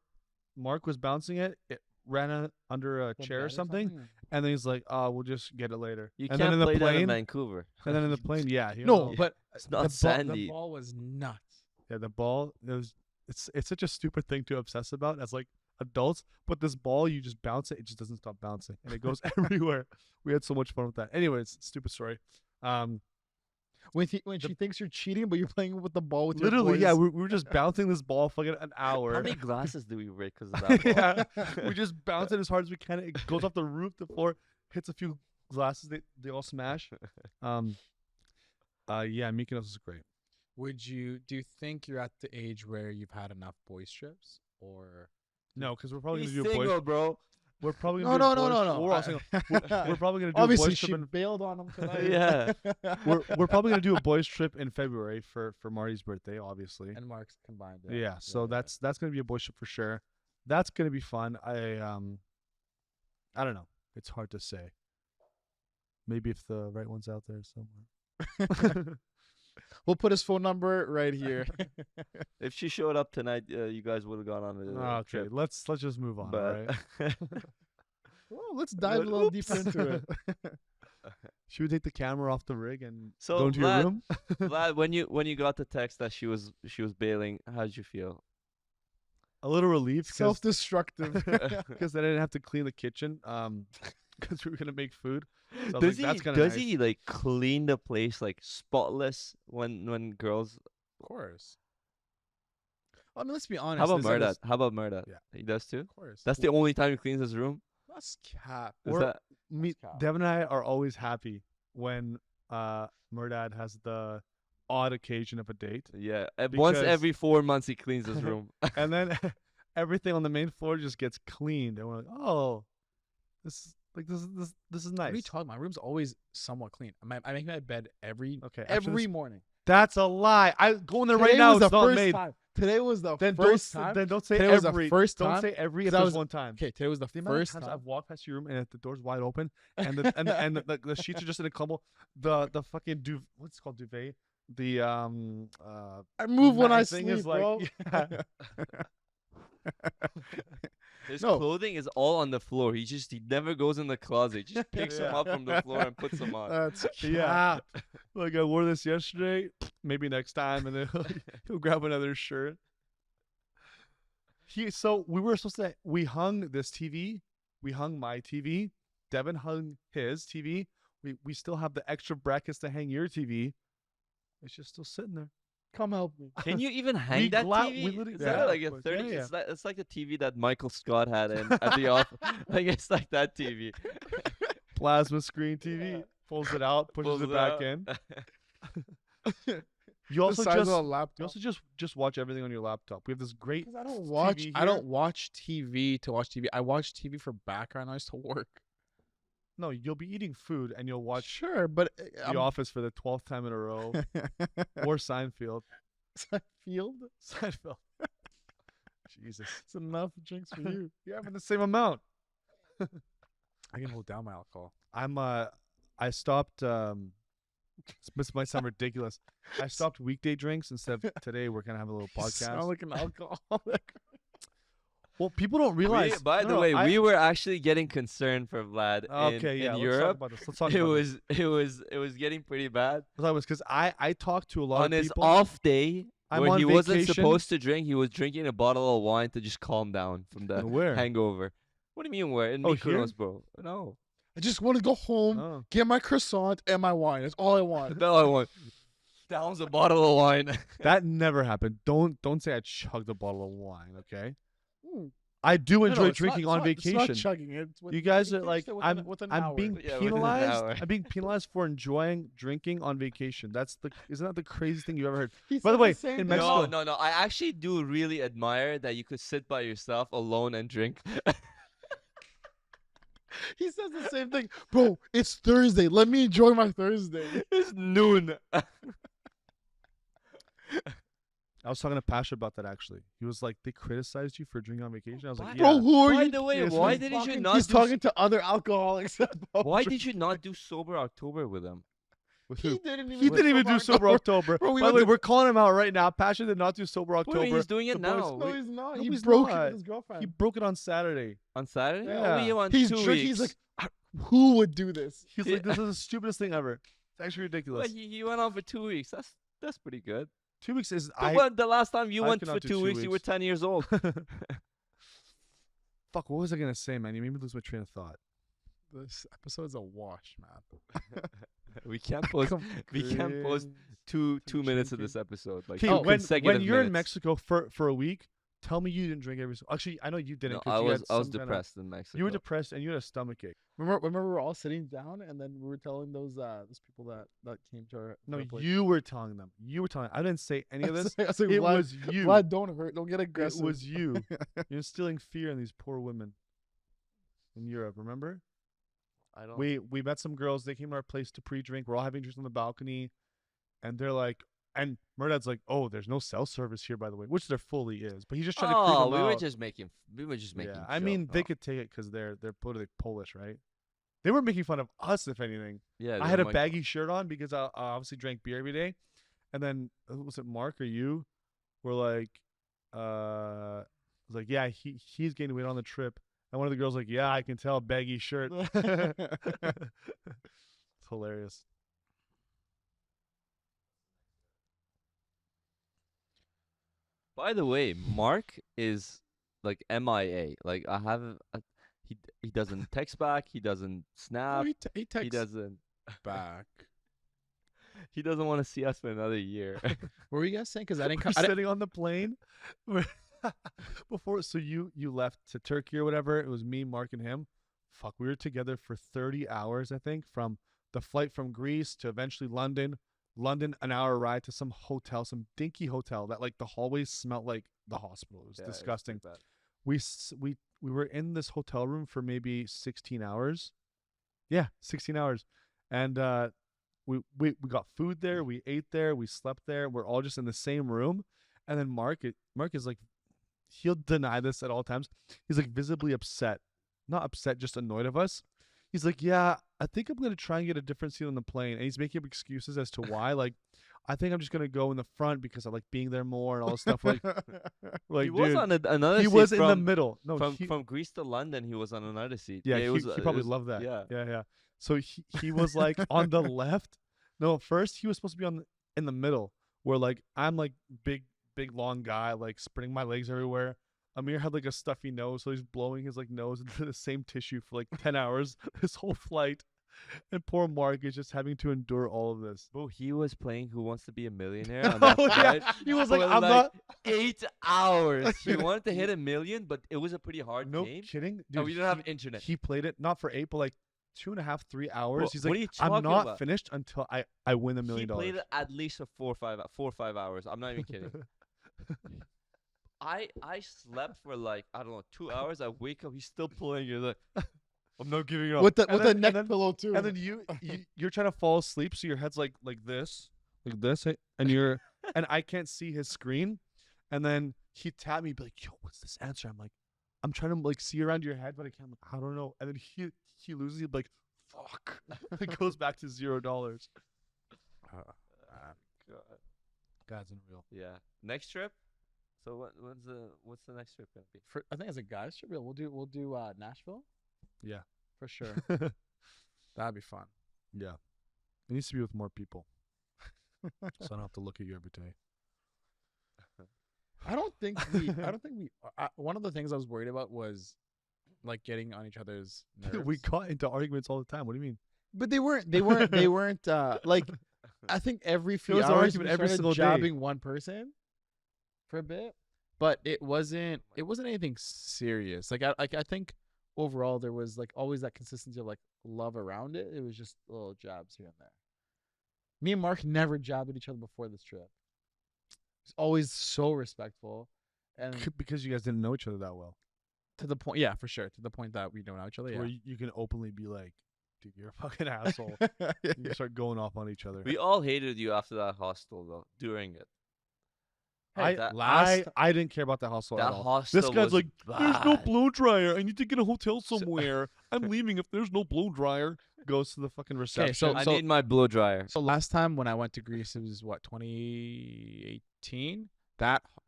[SPEAKER 1] Mark was bouncing it. It ran under a
[SPEAKER 2] The
[SPEAKER 1] chair
[SPEAKER 2] bed
[SPEAKER 1] or something, and then he's like, "Oh, we'll just get it later."
[SPEAKER 3] You
[SPEAKER 1] and
[SPEAKER 3] can't
[SPEAKER 1] then in the
[SPEAKER 3] play that in
[SPEAKER 1] plane,
[SPEAKER 3] Vancouver.
[SPEAKER 1] and then in the plane, yeah,
[SPEAKER 2] No, but
[SPEAKER 3] It's not
[SPEAKER 2] the
[SPEAKER 3] sandy.
[SPEAKER 2] ball was nuts.
[SPEAKER 1] yeah, the ball. It's such a stupid thing to obsess about as like adults, but this ball you just bounce it doesn't stop bouncing and it goes everywhere. We had so much fun with that. Anyways, stupid story.
[SPEAKER 2] When she thinks you're cheating, but you're playing with the ball with
[SPEAKER 1] Literally,
[SPEAKER 2] your
[SPEAKER 1] yeah,
[SPEAKER 2] boys.
[SPEAKER 1] we were just bouncing this ball for like an hour.
[SPEAKER 3] How many glasses do we break because of that ball?
[SPEAKER 1] Yeah, we just bounce it as hard as we can. It goes off the roof, the floor, hits a few glasses. They all smash. Yeah, Mykonos is great.
[SPEAKER 2] Do you think you're at the age where you've had enough boys trips, or
[SPEAKER 1] No, because we're probably
[SPEAKER 3] He's
[SPEAKER 1] gonna do a boys.
[SPEAKER 3] single, bro.
[SPEAKER 1] We're probably
[SPEAKER 2] no,
[SPEAKER 1] gonna
[SPEAKER 2] no,
[SPEAKER 1] do
[SPEAKER 2] no,
[SPEAKER 1] a boys.
[SPEAKER 2] no, no.
[SPEAKER 1] We're, also we're probably gonna do
[SPEAKER 2] obviously
[SPEAKER 1] a boys
[SPEAKER 2] she
[SPEAKER 1] trip.
[SPEAKER 2] bailed on him tonight.
[SPEAKER 3] Yeah.
[SPEAKER 1] We're probably gonna do a boys trip in February for Marty's birthday, obviously.
[SPEAKER 2] And Mark's combined.
[SPEAKER 1] Yeah, so that's gonna be a boys trip for sure. That's gonna be fun. I don't know. It's hard to say. Maybe if the right one's out there somewhere.
[SPEAKER 2] We'll put his phone number right here.
[SPEAKER 3] If she showed up tonight, you guys would have gone on a
[SPEAKER 1] Okay,
[SPEAKER 3] trip.
[SPEAKER 1] let's just move on.
[SPEAKER 3] But
[SPEAKER 1] All right.
[SPEAKER 2] Well, let's dive a little deeper into it.
[SPEAKER 1] Should we take the camera off the rig and
[SPEAKER 3] So,
[SPEAKER 1] go into
[SPEAKER 3] Vlad-
[SPEAKER 1] your room?
[SPEAKER 3] Vlad, when you got the text that she was bailing, how did you feel?
[SPEAKER 1] A little relief because
[SPEAKER 2] Self-destructive.
[SPEAKER 1] I didn't have to clean the kitchen because we were gonna make food. So I was
[SPEAKER 3] Does
[SPEAKER 1] like, that's
[SPEAKER 3] he
[SPEAKER 1] kinda
[SPEAKER 3] does
[SPEAKER 1] nice.
[SPEAKER 3] he like clean the place like spotless when girls?
[SPEAKER 2] Of course. I mean, let's be honest.
[SPEAKER 3] How about
[SPEAKER 2] there's
[SPEAKER 3] Mehrdad? How about Mehrdad?
[SPEAKER 1] Yeah.
[SPEAKER 3] He does too.
[SPEAKER 2] Of course.
[SPEAKER 3] That's the only time he cleans his room.
[SPEAKER 2] That's cap.
[SPEAKER 3] Is
[SPEAKER 1] Or-
[SPEAKER 3] that
[SPEAKER 1] Me,
[SPEAKER 2] That's cow.
[SPEAKER 1] Devin and I are always happy when Mehrdad has the odd occasion of a date,
[SPEAKER 3] yeah? Once
[SPEAKER 1] Because-
[SPEAKER 3] every 4 months he cleans his room.
[SPEAKER 1] and then everything on the main floor just gets cleaned, and we're like, oh, this is
[SPEAKER 2] What
[SPEAKER 1] nice.
[SPEAKER 2] are you talking about? My room's always somewhat clean. I make my bed every
[SPEAKER 1] Okay, after
[SPEAKER 2] every
[SPEAKER 1] this-
[SPEAKER 2] morning.
[SPEAKER 1] That's a lie. I go in there right
[SPEAKER 2] Today
[SPEAKER 1] now.
[SPEAKER 2] was the
[SPEAKER 1] It's not
[SPEAKER 2] first
[SPEAKER 1] made.
[SPEAKER 2] time. Today was the
[SPEAKER 1] Then
[SPEAKER 2] first time.
[SPEAKER 1] Then don't say
[SPEAKER 2] Today was the
[SPEAKER 1] every.
[SPEAKER 2] first
[SPEAKER 1] Don't
[SPEAKER 2] time,
[SPEAKER 1] say every.
[SPEAKER 2] 'cause
[SPEAKER 1] If
[SPEAKER 2] I
[SPEAKER 1] there's
[SPEAKER 2] was-
[SPEAKER 1] one time.
[SPEAKER 2] Okay, today was the
[SPEAKER 1] The amount of
[SPEAKER 2] first
[SPEAKER 1] times
[SPEAKER 2] time.
[SPEAKER 1] I've walked past your room and the door's wide open and the sheets are just in a crumble. The fucking what's it called, duvet? The
[SPEAKER 2] I move when I
[SPEAKER 1] mat thing
[SPEAKER 2] sleep,
[SPEAKER 1] is like,
[SPEAKER 2] bro.
[SPEAKER 1] yeah.
[SPEAKER 3] His
[SPEAKER 2] No.
[SPEAKER 3] clothing is all on the floor. He never goes in the closet. He just picks them
[SPEAKER 1] Yeah.
[SPEAKER 3] up from the floor and puts them on.
[SPEAKER 2] That's
[SPEAKER 1] Yeah.
[SPEAKER 2] cap.
[SPEAKER 1] Like I wore this yesterday, maybe next time, and then he'll grab another shirt. So we hung this TV, we hung my TV, Devin hung his TV. We still have the extra brackets to hang your TV. It's just still sitting there.
[SPEAKER 2] Come help me.
[SPEAKER 3] Can you even hang
[SPEAKER 1] We
[SPEAKER 3] that
[SPEAKER 1] we
[SPEAKER 3] TV?
[SPEAKER 1] literally-
[SPEAKER 3] Is
[SPEAKER 1] yeah,
[SPEAKER 3] that like
[SPEAKER 1] of
[SPEAKER 3] a
[SPEAKER 1] course.
[SPEAKER 3] 30?
[SPEAKER 1] Yeah, yeah.
[SPEAKER 3] It's like the TV that Michael Scott had at the office. Like it's like that TV.
[SPEAKER 1] Plasma screen TV. Pulls it out, pushes
[SPEAKER 3] Pulls
[SPEAKER 1] it back
[SPEAKER 3] out.
[SPEAKER 1] in.
[SPEAKER 2] The
[SPEAKER 1] You also
[SPEAKER 2] size of
[SPEAKER 1] just
[SPEAKER 2] a laptop.
[SPEAKER 1] you also just watch everything on your laptop. We have this great.
[SPEAKER 2] Because I don't watch.
[SPEAKER 1] TV
[SPEAKER 2] I
[SPEAKER 1] here.
[SPEAKER 2] don't watch TV to watch TV. I watch TV for background noise to work.
[SPEAKER 1] No, you'll be eating food and you'll watch
[SPEAKER 2] Sure, but
[SPEAKER 1] The Office for the 12th time in a row, or Seinfeld.
[SPEAKER 2] Field.
[SPEAKER 1] Seinfeld. Jesus,
[SPEAKER 2] It's enough drinks for you.
[SPEAKER 1] you're having the same amount.
[SPEAKER 2] I can hold down my alcohol.
[SPEAKER 1] I stopped. This might sound ridiculous. I stopped weekday drinks instead of today. We're gonna have a little
[SPEAKER 2] You
[SPEAKER 1] podcast.
[SPEAKER 2] sound like an alcoholic.
[SPEAKER 1] Well, people don't realize.
[SPEAKER 3] By the way, we were actually getting concerned for Vlad
[SPEAKER 1] okay, yeah.
[SPEAKER 3] in
[SPEAKER 1] Let's
[SPEAKER 3] Europe.
[SPEAKER 1] talk about this. Let's talk
[SPEAKER 3] It
[SPEAKER 1] about this.
[SPEAKER 3] was getting pretty bad.
[SPEAKER 1] That was because I talked to a lot
[SPEAKER 3] On
[SPEAKER 1] of
[SPEAKER 3] his
[SPEAKER 1] people.
[SPEAKER 3] off day,
[SPEAKER 1] I'm
[SPEAKER 3] where
[SPEAKER 1] on
[SPEAKER 3] he wasn't
[SPEAKER 1] vacation.
[SPEAKER 3] supposed to drink, he was drinking a bottle of wine to just calm down from the
[SPEAKER 1] Where?
[SPEAKER 3] hangover. What do you mean where? In
[SPEAKER 1] Oh, here?
[SPEAKER 3] Mykonos, bro. No.
[SPEAKER 2] I just want to go home,
[SPEAKER 1] Oh.
[SPEAKER 2] get my croissant and my wine. That's all I want.
[SPEAKER 3] No, I want. Downs a bottle of wine.
[SPEAKER 1] That never happened. Don't say I chugged a bottle of wine. Okay.
[SPEAKER 2] Mm.
[SPEAKER 1] I do
[SPEAKER 2] No,
[SPEAKER 1] enjoy
[SPEAKER 2] it's
[SPEAKER 1] drinking
[SPEAKER 2] not-
[SPEAKER 1] on
[SPEAKER 2] it's
[SPEAKER 1] vacation.
[SPEAKER 2] not chugging it. It's
[SPEAKER 1] You guys are like,
[SPEAKER 2] I'm
[SPEAKER 1] I'm being
[SPEAKER 3] Yeah, within an
[SPEAKER 1] penalized.
[SPEAKER 3] hour.
[SPEAKER 1] I'm being penalized for enjoying drinking on vacation. Isn't that the craziest thing you ever heard? By the way, in Mexico,
[SPEAKER 3] No. I actually do really admire that you could sit by yourself alone and drink.
[SPEAKER 2] He says the same thing, bro. It's Thursday. Let me enjoy my Thursday.
[SPEAKER 3] It's noon.
[SPEAKER 1] I was talking to Pasha about that actually. He was like, they criticized you for drinking on vacation. I was like,
[SPEAKER 2] Bro,
[SPEAKER 1] yeah.
[SPEAKER 2] who are
[SPEAKER 3] By
[SPEAKER 2] you?
[SPEAKER 3] the way,
[SPEAKER 1] Yes,
[SPEAKER 3] why
[SPEAKER 1] he's
[SPEAKER 3] didn't you
[SPEAKER 2] Talking-
[SPEAKER 3] not?
[SPEAKER 2] He's
[SPEAKER 3] do
[SPEAKER 2] talking to other alcoholics. about
[SPEAKER 3] Why
[SPEAKER 2] drink-
[SPEAKER 3] did you not do sober October with him?
[SPEAKER 1] With
[SPEAKER 2] He
[SPEAKER 1] who?
[SPEAKER 2] didn't even.
[SPEAKER 1] He didn't even do sober October.
[SPEAKER 2] Bro, we
[SPEAKER 1] By the
[SPEAKER 2] went
[SPEAKER 1] way,
[SPEAKER 2] to-
[SPEAKER 1] we're calling him out right now. Pasha did not do sober
[SPEAKER 3] What do you
[SPEAKER 1] October.
[SPEAKER 3] mean he's doing it
[SPEAKER 1] The boys-
[SPEAKER 3] now?
[SPEAKER 2] No, he's not.
[SPEAKER 1] No,
[SPEAKER 2] he
[SPEAKER 1] he's
[SPEAKER 2] broke it
[SPEAKER 1] not.
[SPEAKER 2] with his girlfriend.
[SPEAKER 1] He broke it on Saturday.
[SPEAKER 3] On Saturday?
[SPEAKER 1] Yeah.
[SPEAKER 3] Only on
[SPEAKER 2] He's
[SPEAKER 3] 2
[SPEAKER 2] drinking.
[SPEAKER 3] weeks.
[SPEAKER 2] He's like, who would do this?
[SPEAKER 1] He's like, this is the stupidest thing ever. It's actually ridiculous.
[SPEAKER 3] But he went on for 2 weeks. That's pretty good.
[SPEAKER 1] 2 weeks is
[SPEAKER 3] But when the last time you
[SPEAKER 1] I
[SPEAKER 3] went
[SPEAKER 1] cannot
[SPEAKER 3] for
[SPEAKER 1] do
[SPEAKER 3] 2
[SPEAKER 1] 2
[SPEAKER 3] weeks, you were
[SPEAKER 1] weeks.
[SPEAKER 3] 10 years old.
[SPEAKER 1] Fuck, what was I gonna say, man? You made me lose my train of thought.
[SPEAKER 2] This episode's a wash, man.
[SPEAKER 3] we can't post. We can't post two minutes of
[SPEAKER 1] drinking.
[SPEAKER 3] this episode. Like
[SPEAKER 1] Okay,
[SPEAKER 3] two
[SPEAKER 1] when
[SPEAKER 3] consecutive
[SPEAKER 1] you're in
[SPEAKER 3] minutes.
[SPEAKER 1] Mexico for a week, tell me you didn't drink every. Actually, I know you didn't.
[SPEAKER 3] No,
[SPEAKER 1] 'cause
[SPEAKER 3] I
[SPEAKER 1] you
[SPEAKER 3] was
[SPEAKER 1] had
[SPEAKER 3] I was
[SPEAKER 1] some kinda-
[SPEAKER 3] depressed in Mexico.
[SPEAKER 1] You were depressed and you had a stomach ache.
[SPEAKER 2] Remember we were all sitting down and then we were telling those people that came to our.
[SPEAKER 1] No,
[SPEAKER 2] our place.
[SPEAKER 1] you were telling them. You were telling. I didn't say any of this.
[SPEAKER 2] I was like,
[SPEAKER 1] It
[SPEAKER 2] Vlad,
[SPEAKER 1] was you.
[SPEAKER 2] Vlad, don't hurt. Don't get
[SPEAKER 1] It
[SPEAKER 2] aggressive.
[SPEAKER 1] was you. You're instilling fear in these poor women in Europe. Remember?
[SPEAKER 3] I don't.
[SPEAKER 1] We met some girls. They came to our place to pre-drink. We're all having drinks on the balcony, and they're like, and Mehrdad's like, "Oh, there's no cell service here, by the way," which there fully is. But he's just trying to creep
[SPEAKER 3] Oh,
[SPEAKER 1] them
[SPEAKER 3] we were
[SPEAKER 1] out.
[SPEAKER 3] just making. We were just making.
[SPEAKER 1] Yeah, I
[SPEAKER 3] joke.
[SPEAKER 1] mean, they
[SPEAKER 3] Oh.
[SPEAKER 1] could take it because they're Polish, right? They were making fun of us, if anything.
[SPEAKER 3] Yeah,
[SPEAKER 1] I had a
[SPEAKER 3] like,
[SPEAKER 1] baggy shirt on because I obviously drank beer every day, and then was it Mark or you? Were like, was like, yeah, he's gaining weight on the trip, and one of the girls like, yeah, I can tell, baggy shirt. It's hilarious.
[SPEAKER 3] By the way, Mark is like MIA. Like I haven't. He doesn't text back. He doesn't
[SPEAKER 2] Oh,
[SPEAKER 3] snap.
[SPEAKER 2] he
[SPEAKER 3] He
[SPEAKER 2] texts
[SPEAKER 3] doesn't.
[SPEAKER 2] back.
[SPEAKER 3] He doesn't want to see us for another year.
[SPEAKER 2] What were you guys saying? Because I didn't.
[SPEAKER 1] We're
[SPEAKER 2] I didn't
[SPEAKER 1] sitting on the plane before. So you left to Turkey or whatever. It was me, Mark, and him. Fuck, we were together for 30 hours, I think, from the flight from Greece to eventually London. London, an hour ride to some hotel, some dinky hotel that like the hallways smelled like the hospital. It was
[SPEAKER 3] Yeah, it's
[SPEAKER 1] disgusting.
[SPEAKER 3] like that.
[SPEAKER 1] We were in this hotel room for maybe 16 hours. Yeah, 16 hours. And we got food there, we ate there, we slept there. We're all just in the same room. And then Mark is like, he'll deny this at all times. He's like visibly upset. Not upset, just annoyed of us. He's like, yeah, I think I'm going to try and get a different seat on the plane. And he's making up excuses as to why. Like, I think I'm just going to go in the front because I like being there more and all this stuff. Like,
[SPEAKER 3] He was
[SPEAKER 1] dude,
[SPEAKER 3] on another.
[SPEAKER 1] he
[SPEAKER 3] seat
[SPEAKER 1] was in the
[SPEAKER 3] from-
[SPEAKER 1] middle. No,
[SPEAKER 3] From Greece to London, he was on another seat.
[SPEAKER 1] yeah,
[SPEAKER 3] it
[SPEAKER 1] he,
[SPEAKER 3] was,
[SPEAKER 1] he
[SPEAKER 3] it
[SPEAKER 1] probably
[SPEAKER 3] was-
[SPEAKER 1] loved that.
[SPEAKER 3] Yeah.
[SPEAKER 1] Yeah. So he was like on the left. No, first he was supposed to be in the middle, where like I'm like big long guy, like spreading my legs everywhere. Amir had like a stuffy nose, so he's blowing his like nose into the same tissue for like 10 hours this whole flight. And poor Mark is just having to endure all of this.
[SPEAKER 3] Bro, he was playing Who Wants to Be a Millionaire on that
[SPEAKER 1] Oh, yeah.
[SPEAKER 3] flight
[SPEAKER 1] He was
[SPEAKER 3] for
[SPEAKER 1] like, I'm not
[SPEAKER 3] 8 hours. He wanted to hit 1 million, but it was a pretty hard
[SPEAKER 1] no
[SPEAKER 3] game.
[SPEAKER 1] kidding. Dude,
[SPEAKER 3] And we didn't have internet.
[SPEAKER 1] He played it not for 8, but like 2.5, 3 hours. He's
[SPEAKER 3] what
[SPEAKER 1] like,
[SPEAKER 3] are you
[SPEAKER 1] I'm
[SPEAKER 3] talking
[SPEAKER 1] not
[SPEAKER 3] about?
[SPEAKER 1] finished until I win $1
[SPEAKER 3] He
[SPEAKER 1] million.
[SPEAKER 3] played it at least for 4 or 5 hours. I'm not even kidding. I slept for like, I don't know, 2 hours. I wake up, he's still playing. You're like, I'm not giving up.
[SPEAKER 2] With the
[SPEAKER 1] And
[SPEAKER 2] neck
[SPEAKER 1] then-
[SPEAKER 2] pillow too.
[SPEAKER 1] And then you're trying to fall asleep, so your head's like this, and you're and I can't see his screen. And then he tapped me, be like, "Yo, what's this answer?" I'm like, "I'm trying to like see around your head, but I can't. I'm like, I don't know." And then he loses. He's like, "Fuck!" It goes back to $0.
[SPEAKER 3] God.
[SPEAKER 1] God's unreal.
[SPEAKER 3] Yeah. Next trip. So what's the next trip gonna be?
[SPEAKER 2] I think as a guys trip, we'll do Nashville
[SPEAKER 1] Yeah,
[SPEAKER 2] for sure. That'd be fun.
[SPEAKER 1] yeah. It needs to be with more people, so I don't have to look at you every day.
[SPEAKER 2] I don't think we. One of the things I was worried about was like getting on each other's nerves.
[SPEAKER 1] We got into arguments all the time. What do you mean?
[SPEAKER 2] But they weren't like I think every few
[SPEAKER 1] was an
[SPEAKER 2] hours
[SPEAKER 1] argument
[SPEAKER 2] we
[SPEAKER 1] every
[SPEAKER 2] started
[SPEAKER 1] single day.
[SPEAKER 2] jabbing one person for a bit, but it wasn't anything serious. Like I think overall there was like always that consistency of like love around it. It was just little jabs here and there. Me and Mark never jabbed at each other before this trip. It's always so respectful, and
[SPEAKER 1] Because you guys didn't know each other that well.
[SPEAKER 2] to the point, yeah, for sure, to the point that we don't know each other.
[SPEAKER 1] Where
[SPEAKER 2] Yeah.
[SPEAKER 1] you can openly be like, "Dude, you're a fucking asshole." You start going off on each other.
[SPEAKER 3] We all hated you after that hostel though. During it.
[SPEAKER 1] I
[SPEAKER 3] that
[SPEAKER 1] I didn't care about that hostel
[SPEAKER 3] that
[SPEAKER 1] at all.
[SPEAKER 3] hostel
[SPEAKER 1] This guy's
[SPEAKER 3] was
[SPEAKER 1] like, "There's no
[SPEAKER 3] bad."
[SPEAKER 1] blow dryer. I need to get a hotel somewhere. I'm leaving if there's no blow dryer." Goes to the fucking reception.
[SPEAKER 2] so-
[SPEAKER 3] I need my blow dryer.
[SPEAKER 2] So last time when I went to Greece, it was what 2018.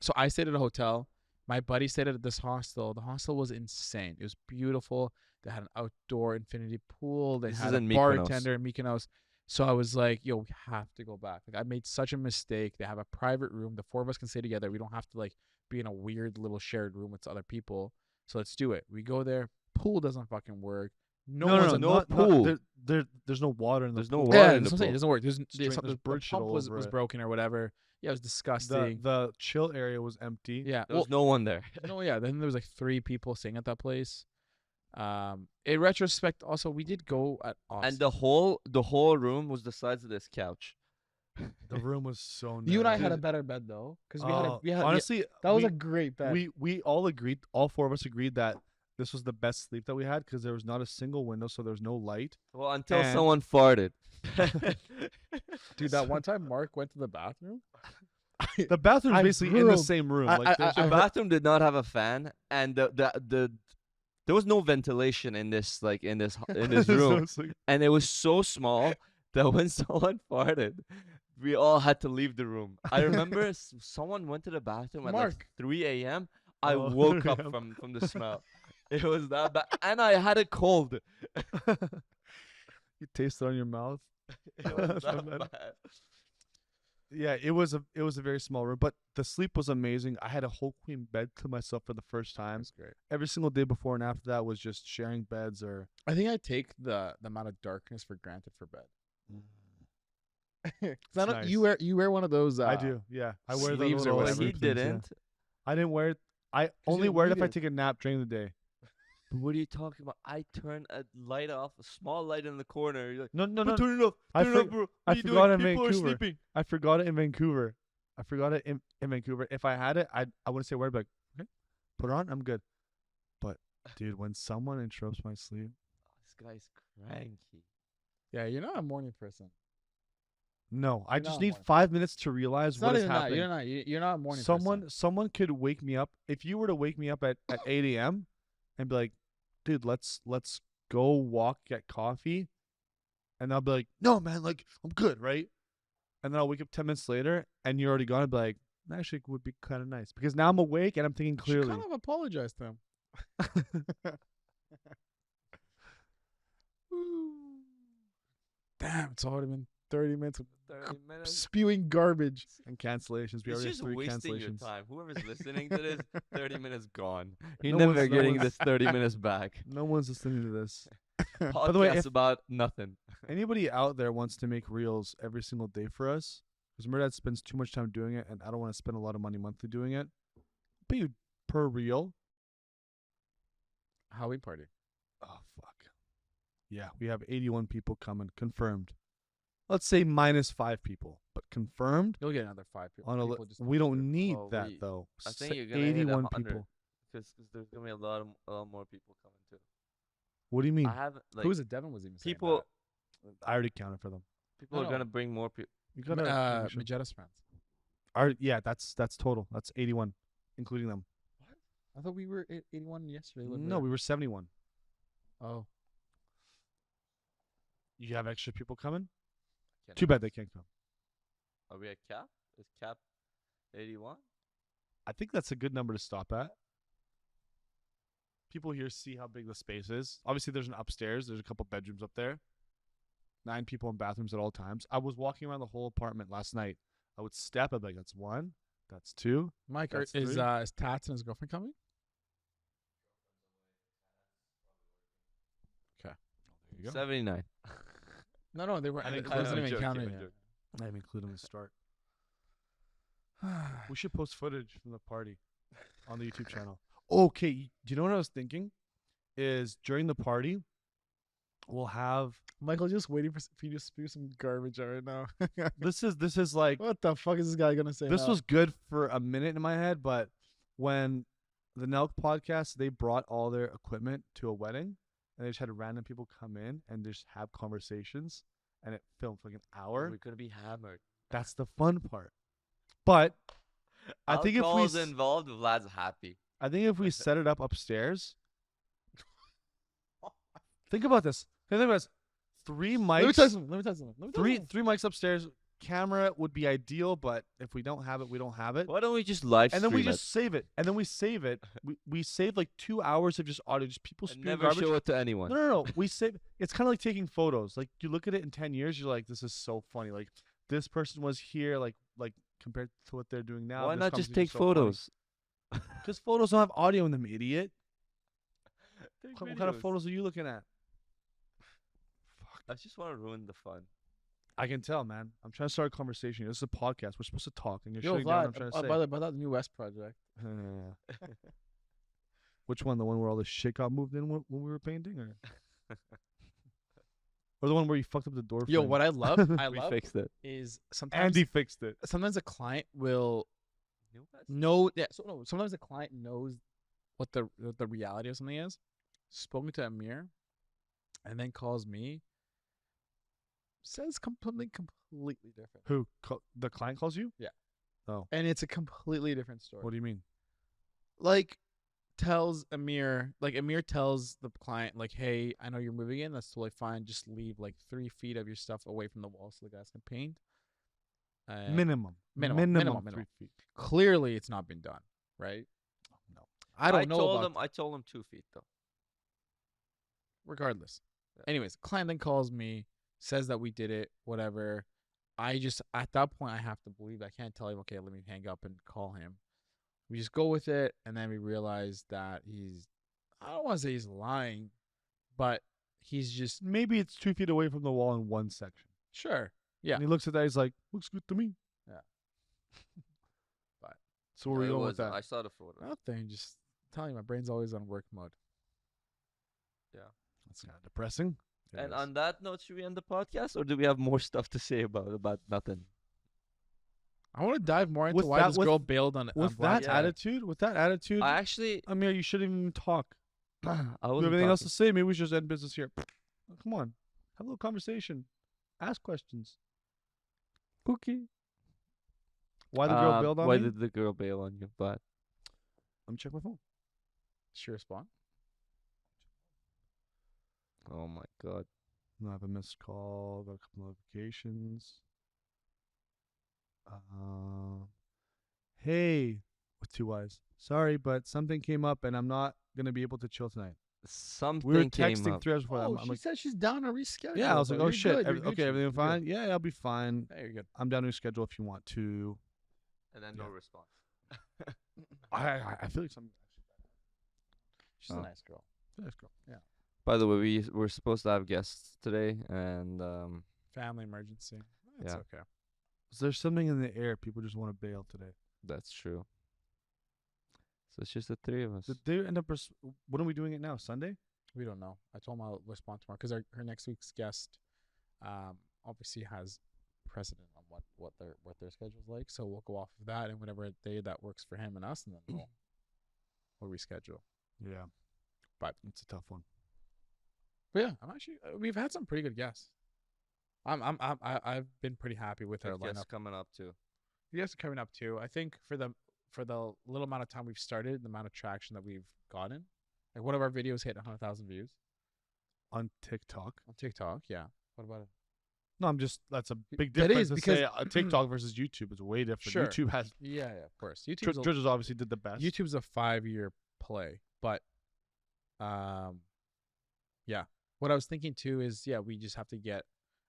[SPEAKER 2] So I stayed at a hotel. My buddy stayed at this hostel. The hostel was insane. It was beautiful. They had an outdoor infinity pool. They
[SPEAKER 3] This
[SPEAKER 2] had
[SPEAKER 3] is
[SPEAKER 2] a
[SPEAKER 3] in Mykonos.
[SPEAKER 2] bartender in Mykonos. So I was like, "Yo, we have to go back." Like I made such a mistake. They have a private room. The four of us can stay together. We don't have to like be in a weird little shared room with other people. So let's do it. We go there. Pool doesn't fucking work.
[SPEAKER 1] no
[SPEAKER 3] no pool.
[SPEAKER 1] There's no water in the
[SPEAKER 3] There's no
[SPEAKER 1] pool.
[SPEAKER 3] water
[SPEAKER 2] Yeah,
[SPEAKER 3] in
[SPEAKER 2] that's
[SPEAKER 3] the
[SPEAKER 2] what I'm saying. It
[SPEAKER 3] pool.
[SPEAKER 2] doesn't work. There's
[SPEAKER 1] There's bird
[SPEAKER 2] the
[SPEAKER 1] shit
[SPEAKER 2] pump
[SPEAKER 1] all
[SPEAKER 2] was
[SPEAKER 1] over it.
[SPEAKER 2] broken or whatever. Yeah, it was disgusting.
[SPEAKER 1] The chill area was empty.
[SPEAKER 2] Yeah.
[SPEAKER 3] There was no one there.
[SPEAKER 2] No, yeah. Then there was like 3 people staying at that place. In retrospect, also we did go at Austin.
[SPEAKER 3] And the whole room was the size of this couch.
[SPEAKER 1] The room was so nice.
[SPEAKER 2] You and I had a better bed though, because we had
[SPEAKER 1] honestly,
[SPEAKER 2] that was
[SPEAKER 1] we,
[SPEAKER 2] a great bed.
[SPEAKER 1] we all agreed, all 4 of us agreed that this was the best sleep that we had because there was not a single window, so there was no light.
[SPEAKER 3] Well, until
[SPEAKER 1] And-
[SPEAKER 3] someone farted.
[SPEAKER 2] Dude, that one time Mark went to the bathroom.
[SPEAKER 1] The bathroom's
[SPEAKER 2] I
[SPEAKER 1] basically in the
[SPEAKER 2] hurled-
[SPEAKER 1] same room.
[SPEAKER 2] I-
[SPEAKER 1] Like
[SPEAKER 2] I-
[SPEAKER 1] there's
[SPEAKER 3] The
[SPEAKER 1] a-
[SPEAKER 3] bathroom did not have a fan, and there was no ventilation in this
[SPEAKER 1] there's
[SPEAKER 3] room,
[SPEAKER 1] no sing-
[SPEAKER 3] and it was so small that when someone farted, we all had to leave the room. I remember someone went to the bathroom at like
[SPEAKER 2] Mark.
[SPEAKER 3] 3 a.m. I
[SPEAKER 1] Oh,
[SPEAKER 3] woke up
[SPEAKER 1] 3
[SPEAKER 3] from the smell. It was that bad, and I had a cold.
[SPEAKER 1] You taste it on your mouth.
[SPEAKER 3] It was
[SPEAKER 1] So
[SPEAKER 3] that
[SPEAKER 1] bad.
[SPEAKER 3] bad.
[SPEAKER 1] Yeah, it was a very small room, but the sleep was amazing. I had a whole queen bed to myself for the first time.
[SPEAKER 2] That's great.
[SPEAKER 1] Every single day before and after that was just sharing beds or
[SPEAKER 2] I think I take the amount of darkness for granted for bed. 'Cause I don't,
[SPEAKER 1] nice.
[SPEAKER 2] you wear one of those.
[SPEAKER 1] I do. Yeah, I wear the
[SPEAKER 2] sleeves or
[SPEAKER 1] little
[SPEAKER 2] whatever.
[SPEAKER 3] But he
[SPEAKER 1] sleep things, yeah.
[SPEAKER 3] didn't.
[SPEAKER 1] I didn't wear it. I only
[SPEAKER 2] you
[SPEAKER 1] wear it if I
[SPEAKER 2] need it.
[SPEAKER 1] take a nap during the day.
[SPEAKER 3] But what are you talking about? I turned a light off, a small light in the corner. You're like,
[SPEAKER 1] No, no,
[SPEAKER 3] "But
[SPEAKER 1] no.
[SPEAKER 3] turn it off.
[SPEAKER 1] I
[SPEAKER 3] Turn it off,
[SPEAKER 1] for-
[SPEAKER 3] bro. What
[SPEAKER 1] I
[SPEAKER 3] are you
[SPEAKER 1] forgot
[SPEAKER 3] doing?
[SPEAKER 1] in
[SPEAKER 3] People are
[SPEAKER 1] Vancouver.
[SPEAKER 3] sleeping."
[SPEAKER 1] I forgot it in Vancouver. I forgot it in Vancouver. If I had it, I wouldn't say a word, but okay, put it on. I'm good. But dude, when someone interrupts my sleep,
[SPEAKER 3] This guy's cranky.
[SPEAKER 2] Yeah, you're not a morning person.
[SPEAKER 1] no, I
[SPEAKER 2] You're
[SPEAKER 1] just
[SPEAKER 2] not a
[SPEAKER 1] need
[SPEAKER 2] morning
[SPEAKER 1] 5 minutes to realize
[SPEAKER 2] It's
[SPEAKER 1] what
[SPEAKER 2] not
[SPEAKER 1] is
[SPEAKER 2] even that.
[SPEAKER 1] happening.
[SPEAKER 2] You're not a morning
[SPEAKER 1] someone
[SPEAKER 2] person.
[SPEAKER 1] someone could wake me up. If you were to wake me up at 8 a.m. and be like, dude, let's go walk, get coffee, and I'll be like, no man, like I'm good, right? And then I'll wake up 10 minutes later and you're already gone. I'd be like, that actually would be kind of nice because now I'm awake and I'm thinking
[SPEAKER 2] You should
[SPEAKER 1] clearly.
[SPEAKER 2] kind of apologize to him. Damn, it's already been 30 minutes of
[SPEAKER 3] 30 minutes.
[SPEAKER 2] spewing garbage.
[SPEAKER 1] And cancellations. We
[SPEAKER 3] It's
[SPEAKER 1] already have
[SPEAKER 3] just
[SPEAKER 1] 3
[SPEAKER 3] wasting your
[SPEAKER 1] cancellations.
[SPEAKER 3] time. Whoever's listening to this, 30 minutes gone. You're
[SPEAKER 1] No
[SPEAKER 3] never
[SPEAKER 1] one's- no
[SPEAKER 3] getting
[SPEAKER 1] one's-
[SPEAKER 3] this 30 minutes back.
[SPEAKER 1] No one's listening to this.
[SPEAKER 3] Podcast
[SPEAKER 1] the way, if-
[SPEAKER 3] about nothing.
[SPEAKER 1] Anybody out there wants to make reels every single day for us, because Mehrdad spends too much time doing it, and I don't want to spend a lot of money monthly doing it. Pay you per reel.
[SPEAKER 2] Halloween party.
[SPEAKER 1] Oh fuck! Yeah, we have 81 people coming, confirmed. Let's say -5 people, but confirmed.
[SPEAKER 2] You'll get another 5 people.
[SPEAKER 1] On a
[SPEAKER 2] People just
[SPEAKER 1] we
[SPEAKER 2] come through.
[SPEAKER 1] don't need
[SPEAKER 3] Well,
[SPEAKER 1] that though.
[SPEAKER 3] I think you're gonna hit
[SPEAKER 1] 81
[SPEAKER 3] 100
[SPEAKER 1] people.
[SPEAKER 3] because there's gonna be a lot more people coming too.
[SPEAKER 1] What do you mean?
[SPEAKER 3] I haven't
[SPEAKER 2] Who was it? Devin was even saying
[SPEAKER 3] people.
[SPEAKER 1] I already counted for them.
[SPEAKER 3] People
[SPEAKER 2] No,
[SPEAKER 3] are
[SPEAKER 2] no.
[SPEAKER 3] gonna bring more people.
[SPEAKER 1] You
[SPEAKER 2] that.
[SPEAKER 1] gotta make sure.
[SPEAKER 2] Majetta's friends.
[SPEAKER 1] Yeah, that's total. That's 81, including them.
[SPEAKER 2] I thought we were at 81 yesterday. when
[SPEAKER 1] No, we were 71.
[SPEAKER 2] Oh,
[SPEAKER 1] You have extra people coming?
[SPEAKER 3] Can't
[SPEAKER 1] Too bad they can't come.
[SPEAKER 3] Are we at cap? Is cap 81?
[SPEAKER 1] I think that's a good number to stop at. People here see how big the space is. Obviously, there's an upstairs. There's a couple bedrooms up there. 9 people in bathrooms at all times. I was walking around the whole apartment last night. I would step. I'd be like, that's 1. That's 2.
[SPEAKER 2] Mike,
[SPEAKER 1] That's
[SPEAKER 2] is
[SPEAKER 1] 3.
[SPEAKER 2] Tats and his girlfriend coming? Okay.
[SPEAKER 1] There you go.
[SPEAKER 3] 79.
[SPEAKER 2] No, they were.
[SPEAKER 1] I
[SPEAKER 2] It
[SPEAKER 1] think
[SPEAKER 2] wasn't
[SPEAKER 3] I'm
[SPEAKER 2] even
[SPEAKER 3] joking,
[SPEAKER 2] counted
[SPEAKER 3] I'm
[SPEAKER 2] yet.
[SPEAKER 3] joking.
[SPEAKER 1] I didn't include them in the start. We should post footage from the party on the YouTube channel. Okay, do you know what I was thinking? Is during the party, we'll have
[SPEAKER 2] Michael, just waiting for you to spew some garbage out right now.
[SPEAKER 1] this is like
[SPEAKER 2] What the fuck is this guy gonna say?
[SPEAKER 1] this
[SPEAKER 2] now?
[SPEAKER 1] was good for a minute in my head, but when the Nelk podcast, they brought all their equipment to a wedding, and they just had random people come in and just have conversations, and it filmed for like an hour.
[SPEAKER 3] We're gonna be hammered.
[SPEAKER 1] That's the fun part. But I think if we
[SPEAKER 3] Alcohol's involved, Vlad's happy.
[SPEAKER 1] I think if we set it up upstairs, think about this. Think about this. 3 mics.
[SPEAKER 2] Let me tell you something. Let me tell you something. Let me tell you
[SPEAKER 1] Three mics upstairs. Camera would be ideal, but if we don't have it, we don't have it.
[SPEAKER 3] Why don't we just live
[SPEAKER 1] And
[SPEAKER 3] stream
[SPEAKER 1] then we
[SPEAKER 3] it
[SPEAKER 1] just save it. And then we save it. We save like 2 hours of just audio, just people
[SPEAKER 3] and
[SPEAKER 1] spewing
[SPEAKER 3] never
[SPEAKER 1] garbage.
[SPEAKER 3] show it to anyone?
[SPEAKER 1] No. We save. It's kind of like taking photos. Like you look at it in 10 years, you're like, this is so funny. Like this person was here, like compared to what they're doing now.
[SPEAKER 3] Why
[SPEAKER 1] this
[SPEAKER 3] not just
[SPEAKER 1] conversation's
[SPEAKER 3] take
[SPEAKER 1] so funny.
[SPEAKER 3] photos?
[SPEAKER 1] Because photos don't have audio in them, idiot.
[SPEAKER 3] Take
[SPEAKER 1] What kind of
[SPEAKER 3] videos.
[SPEAKER 1] photos are you looking at?
[SPEAKER 3] I just want to ruin the fun.
[SPEAKER 1] I can tell, man. I'm trying to start a conversation. This is a podcast. We're supposed to talk, and you're
[SPEAKER 2] Yo,
[SPEAKER 1] shutting down what I'm
[SPEAKER 2] Vlad,
[SPEAKER 1] trying to say.
[SPEAKER 2] by that new West project.
[SPEAKER 1] Which one? The one where all the shit got moved in when we were painting, or the one where you fucked up the door?
[SPEAKER 2] Yo,
[SPEAKER 1] frame?
[SPEAKER 2] what I love,
[SPEAKER 3] We fixed it.
[SPEAKER 2] is sometimes
[SPEAKER 1] Andy fixed it.
[SPEAKER 2] sometimes a client will
[SPEAKER 3] New West?
[SPEAKER 2] know. Yeah, so no. Sometimes the client knows what the reality of something is. Spoken to Amir, and then calls me. Says completely different,
[SPEAKER 1] Who? The client calls you?
[SPEAKER 2] Yeah.
[SPEAKER 1] Oh,
[SPEAKER 2] and it's a completely different story.
[SPEAKER 1] what do you mean?
[SPEAKER 2] Like tells Amir, like Amir tells the client, like, hey, I know you're moving in, that's totally fine, just leave like 3 feet of your stuff away from the wall so the guys can paint.
[SPEAKER 1] Minimum.
[SPEAKER 2] Minimum.
[SPEAKER 1] 3 feet.
[SPEAKER 2] Clearly it's not been done, right?
[SPEAKER 1] No.
[SPEAKER 2] I don't know
[SPEAKER 3] told
[SPEAKER 2] about
[SPEAKER 3] him. I told him 2 feet though.
[SPEAKER 2] regardless.
[SPEAKER 3] Yeah.
[SPEAKER 2] Anyways, client then calls me, says that we did it, whatever. I just, at that point, I have to believe. I can't tell him, okay, let me hang up and call him. We just go with it, and then we realize that I don't want to say he's lying, but he's just,
[SPEAKER 1] Maybe it's 2 feet away from the wall in one section.
[SPEAKER 2] sure. Yeah.
[SPEAKER 1] And he looks at that. He's like, looks good to me.
[SPEAKER 2] Yeah. But
[SPEAKER 1] So where are we
[SPEAKER 3] It
[SPEAKER 1] going with
[SPEAKER 3] wasn't.
[SPEAKER 1] that?
[SPEAKER 3] I saw the photo.
[SPEAKER 2] nothing, just telling you, my brain's always on work mode.
[SPEAKER 1] That's kind of depressing. It
[SPEAKER 3] And
[SPEAKER 1] is.
[SPEAKER 3] on that note, should we end the podcast, or do we have more stuff to say about nothing?
[SPEAKER 2] I want to dive more into
[SPEAKER 1] With
[SPEAKER 2] why
[SPEAKER 1] that-
[SPEAKER 2] this
[SPEAKER 1] with-
[SPEAKER 2] girl bailed on
[SPEAKER 1] with
[SPEAKER 2] Vlad.
[SPEAKER 1] that
[SPEAKER 3] Yeah.
[SPEAKER 1] attitude,
[SPEAKER 3] I actually,
[SPEAKER 1] Amir, you shouldn't even talk.
[SPEAKER 3] I
[SPEAKER 1] You have
[SPEAKER 3] wasn't
[SPEAKER 1] anything else to
[SPEAKER 3] talking.
[SPEAKER 1] say? Maybe we should just end business here. Come on, have a little conversation, ask questions.
[SPEAKER 2] Cookie.
[SPEAKER 1] Why the girl bailed on
[SPEAKER 3] Why
[SPEAKER 1] me?
[SPEAKER 3] did the girl bail on you? But
[SPEAKER 1] Let me check my phone.
[SPEAKER 2] She respond.
[SPEAKER 3] oh my god,
[SPEAKER 1] I have a missed call. Got a couple notifications. Hey, with 2 Y's. Sorry, but something came up, and I'm not gonna be able to chill tonight.
[SPEAKER 3] something
[SPEAKER 1] We were
[SPEAKER 3] came
[SPEAKER 1] texting
[SPEAKER 3] up.
[SPEAKER 1] 3 hours before that.
[SPEAKER 2] Oh,
[SPEAKER 1] I'm
[SPEAKER 2] she
[SPEAKER 1] like,
[SPEAKER 2] said she's down to reschedule.
[SPEAKER 1] yeah. I was like,
[SPEAKER 2] so
[SPEAKER 1] oh
[SPEAKER 2] you're
[SPEAKER 1] shit.
[SPEAKER 2] good, you're
[SPEAKER 1] Okay,
[SPEAKER 2] Gucci,
[SPEAKER 1] everything
[SPEAKER 2] you're good.
[SPEAKER 1] fine? Yeah, I'll be fine.
[SPEAKER 2] Hey, you're good.
[SPEAKER 1] I'm down to schedule if you want to.
[SPEAKER 3] And then no
[SPEAKER 1] Yeah.
[SPEAKER 3] response.
[SPEAKER 1] I feel like something.
[SPEAKER 2] She's
[SPEAKER 3] Oh.
[SPEAKER 2] a nice girl.
[SPEAKER 1] Let's go.
[SPEAKER 3] By the way, we were supposed to have guests today, and
[SPEAKER 2] Family emergency. It's
[SPEAKER 3] Yeah.
[SPEAKER 2] okay.
[SPEAKER 1] There's something in the air. People just want to bail today.
[SPEAKER 3] that's true. So it's just the 3 of us.
[SPEAKER 1] Did they end up? When are we doing it now? Sunday?
[SPEAKER 2] We don't know. I told him I'll respond tomorrow because her next week's guest, obviously has precedent on what their schedule's like. So we'll go off of that, and whatever day that works for him and us, and then we'll reschedule.
[SPEAKER 1] Yeah,
[SPEAKER 2] But
[SPEAKER 1] it's a tough one.
[SPEAKER 2] But yeah, I'm actually we've had some pretty good guests. I've been pretty happy with our
[SPEAKER 3] Guests
[SPEAKER 2] lineup.
[SPEAKER 3] coming up too.
[SPEAKER 2] The guests are coming up too. I think for the little amount of time we've started, the amount of traction that we've gotten, like one of our videos hit 100,000 views
[SPEAKER 1] On TikTok.
[SPEAKER 2] on TikTok. Yeah. What about it?
[SPEAKER 1] No, that's a big
[SPEAKER 2] That
[SPEAKER 1] difference
[SPEAKER 2] is
[SPEAKER 1] to
[SPEAKER 2] because-
[SPEAKER 1] say TikTok versus YouTube is way different.
[SPEAKER 2] Sure.
[SPEAKER 1] YouTube has
[SPEAKER 2] Yeah, of course. YouTube's
[SPEAKER 1] George obviously did the best.
[SPEAKER 2] YouTube's a 5-year play, but yeah. What I was thinking too is we just have to get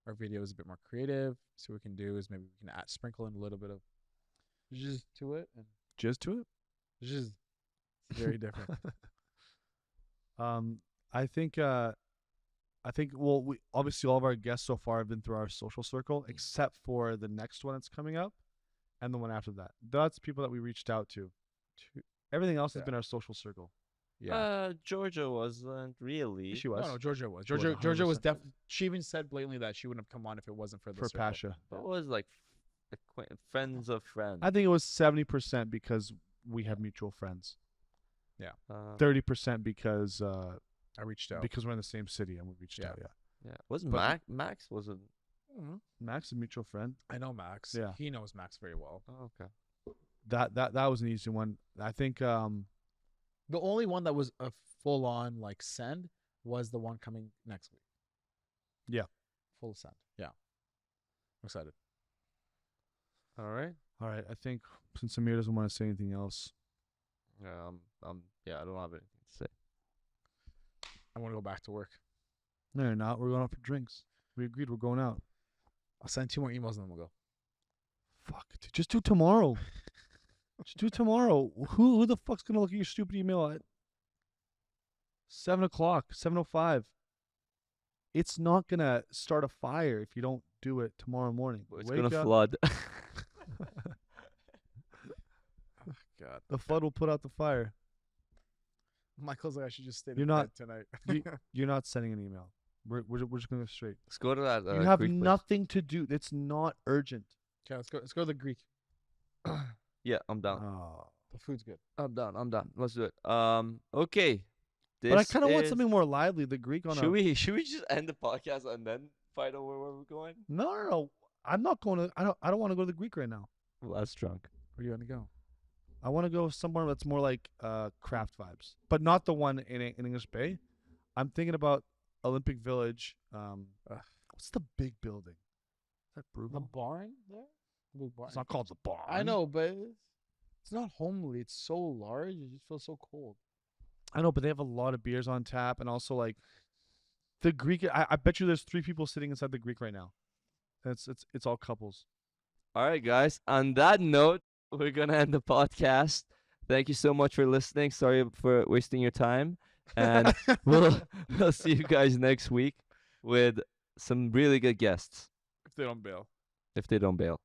[SPEAKER 2] our videos a bit more creative. So what we can do is maybe we can sprinkle in a little bit of zhuzh to it, and
[SPEAKER 1] Jizz to it.
[SPEAKER 2] zhuzh. It's very different.
[SPEAKER 1] I think well, we obviously all of our guests so far have been through our social circle, except for the next one that's coming up, and the one after that. That's people that we reached out to. Everything else has
[SPEAKER 2] Yeah.
[SPEAKER 1] been our social circle.
[SPEAKER 2] Yeah.
[SPEAKER 3] Georgia wasn't really.
[SPEAKER 1] She was
[SPEAKER 2] No, Georgia was.
[SPEAKER 1] She was
[SPEAKER 2] Georgia was
[SPEAKER 1] 100%.
[SPEAKER 2] definitely. She even said blatantly that she wouldn't have come on if it wasn't for the
[SPEAKER 1] for
[SPEAKER 2] circle.
[SPEAKER 1] Pasha.
[SPEAKER 3] But it was like friends of friends.
[SPEAKER 1] I think it was 70% because we have mutual friends.
[SPEAKER 3] Uh,
[SPEAKER 1] 30% because
[SPEAKER 2] I reached out.
[SPEAKER 1] because we're in the same city and we reached
[SPEAKER 2] Yeah.
[SPEAKER 1] out. Yeah.
[SPEAKER 3] yeah. Was
[SPEAKER 1] But-
[SPEAKER 3] Max wasn't.
[SPEAKER 1] Max, a mutual friend.
[SPEAKER 2] I know Max.
[SPEAKER 1] Yeah.
[SPEAKER 2] He knows Max very well.
[SPEAKER 3] Oh, okay.
[SPEAKER 1] That was an easy one. I think
[SPEAKER 2] The only one that was a full on like send was the one coming next week.
[SPEAKER 1] Yeah.
[SPEAKER 2] Full send. Yeah. I'm excited.
[SPEAKER 3] All right.
[SPEAKER 1] all right. I think since Amir doesn't want to say anything else,
[SPEAKER 3] Yeah, I don't have anything to say.
[SPEAKER 2] I want to go back to work.
[SPEAKER 1] no, you're not. We're going out for drinks. We agreed we're going out.
[SPEAKER 2] I'll send 2 more emails and then we'll go.
[SPEAKER 1] Fuck, dude, just do tomorrow. Just do tomorrow. Who the fuck's gonna look at your stupid email at 7:00, 7:05? It's not gonna start a fire if you don't do it tomorrow morning.
[SPEAKER 3] It's
[SPEAKER 1] Wake
[SPEAKER 3] gonna
[SPEAKER 1] up.
[SPEAKER 3] flood.
[SPEAKER 2] God.
[SPEAKER 1] The flood will put out the fire.
[SPEAKER 2] Michael's like, I should just stay
[SPEAKER 1] You're
[SPEAKER 2] in
[SPEAKER 1] not-
[SPEAKER 2] bed tonight.
[SPEAKER 1] You're not sending an email. We're just gonna go straight.
[SPEAKER 3] Let's go to that.
[SPEAKER 1] You have
[SPEAKER 3] Greek place.
[SPEAKER 1] nothing to do. It's not urgent.
[SPEAKER 2] Okay, let's go. Let's go to the Greek.
[SPEAKER 3] Yeah, I'm down.
[SPEAKER 1] Oh.
[SPEAKER 2] The food's good.
[SPEAKER 3] I'm done. Let's do it. Okay.
[SPEAKER 1] But I
[SPEAKER 3] This
[SPEAKER 1] kind of want
[SPEAKER 3] is-
[SPEAKER 1] something more lively. The Greek on
[SPEAKER 3] Should we just end the podcast and then fight over where we're going?
[SPEAKER 1] No. I'm not going to. I don't want to go to the Greek right now.
[SPEAKER 3] Well, that's drunk.
[SPEAKER 2] Where do you want to go?
[SPEAKER 1] I want to go somewhere that's more like craft vibes, but not the one in English Bay. I'm thinking about Olympic Village. What's the big building? Is that
[SPEAKER 2] The
[SPEAKER 1] Bruegel?
[SPEAKER 2] barn there? The big barn.
[SPEAKER 1] It's not called the barn.
[SPEAKER 2] I know, but it's not homely. It's so large. It just feels so cold.
[SPEAKER 1] I know, but they have a lot of beers on tap, and also like the Greek. I bet you there's 3 people sitting inside the Greek right now. It's all couples.
[SPEAKER 3] All right, guys. On that note, we're gonna end the podcast. Thank you so much for listening. Sorry for wasting your time, and we'll see you guys next week with some really good guests
[SPEAKER 2] If they don't bail.
[SPEAKER 3] if they don't bail.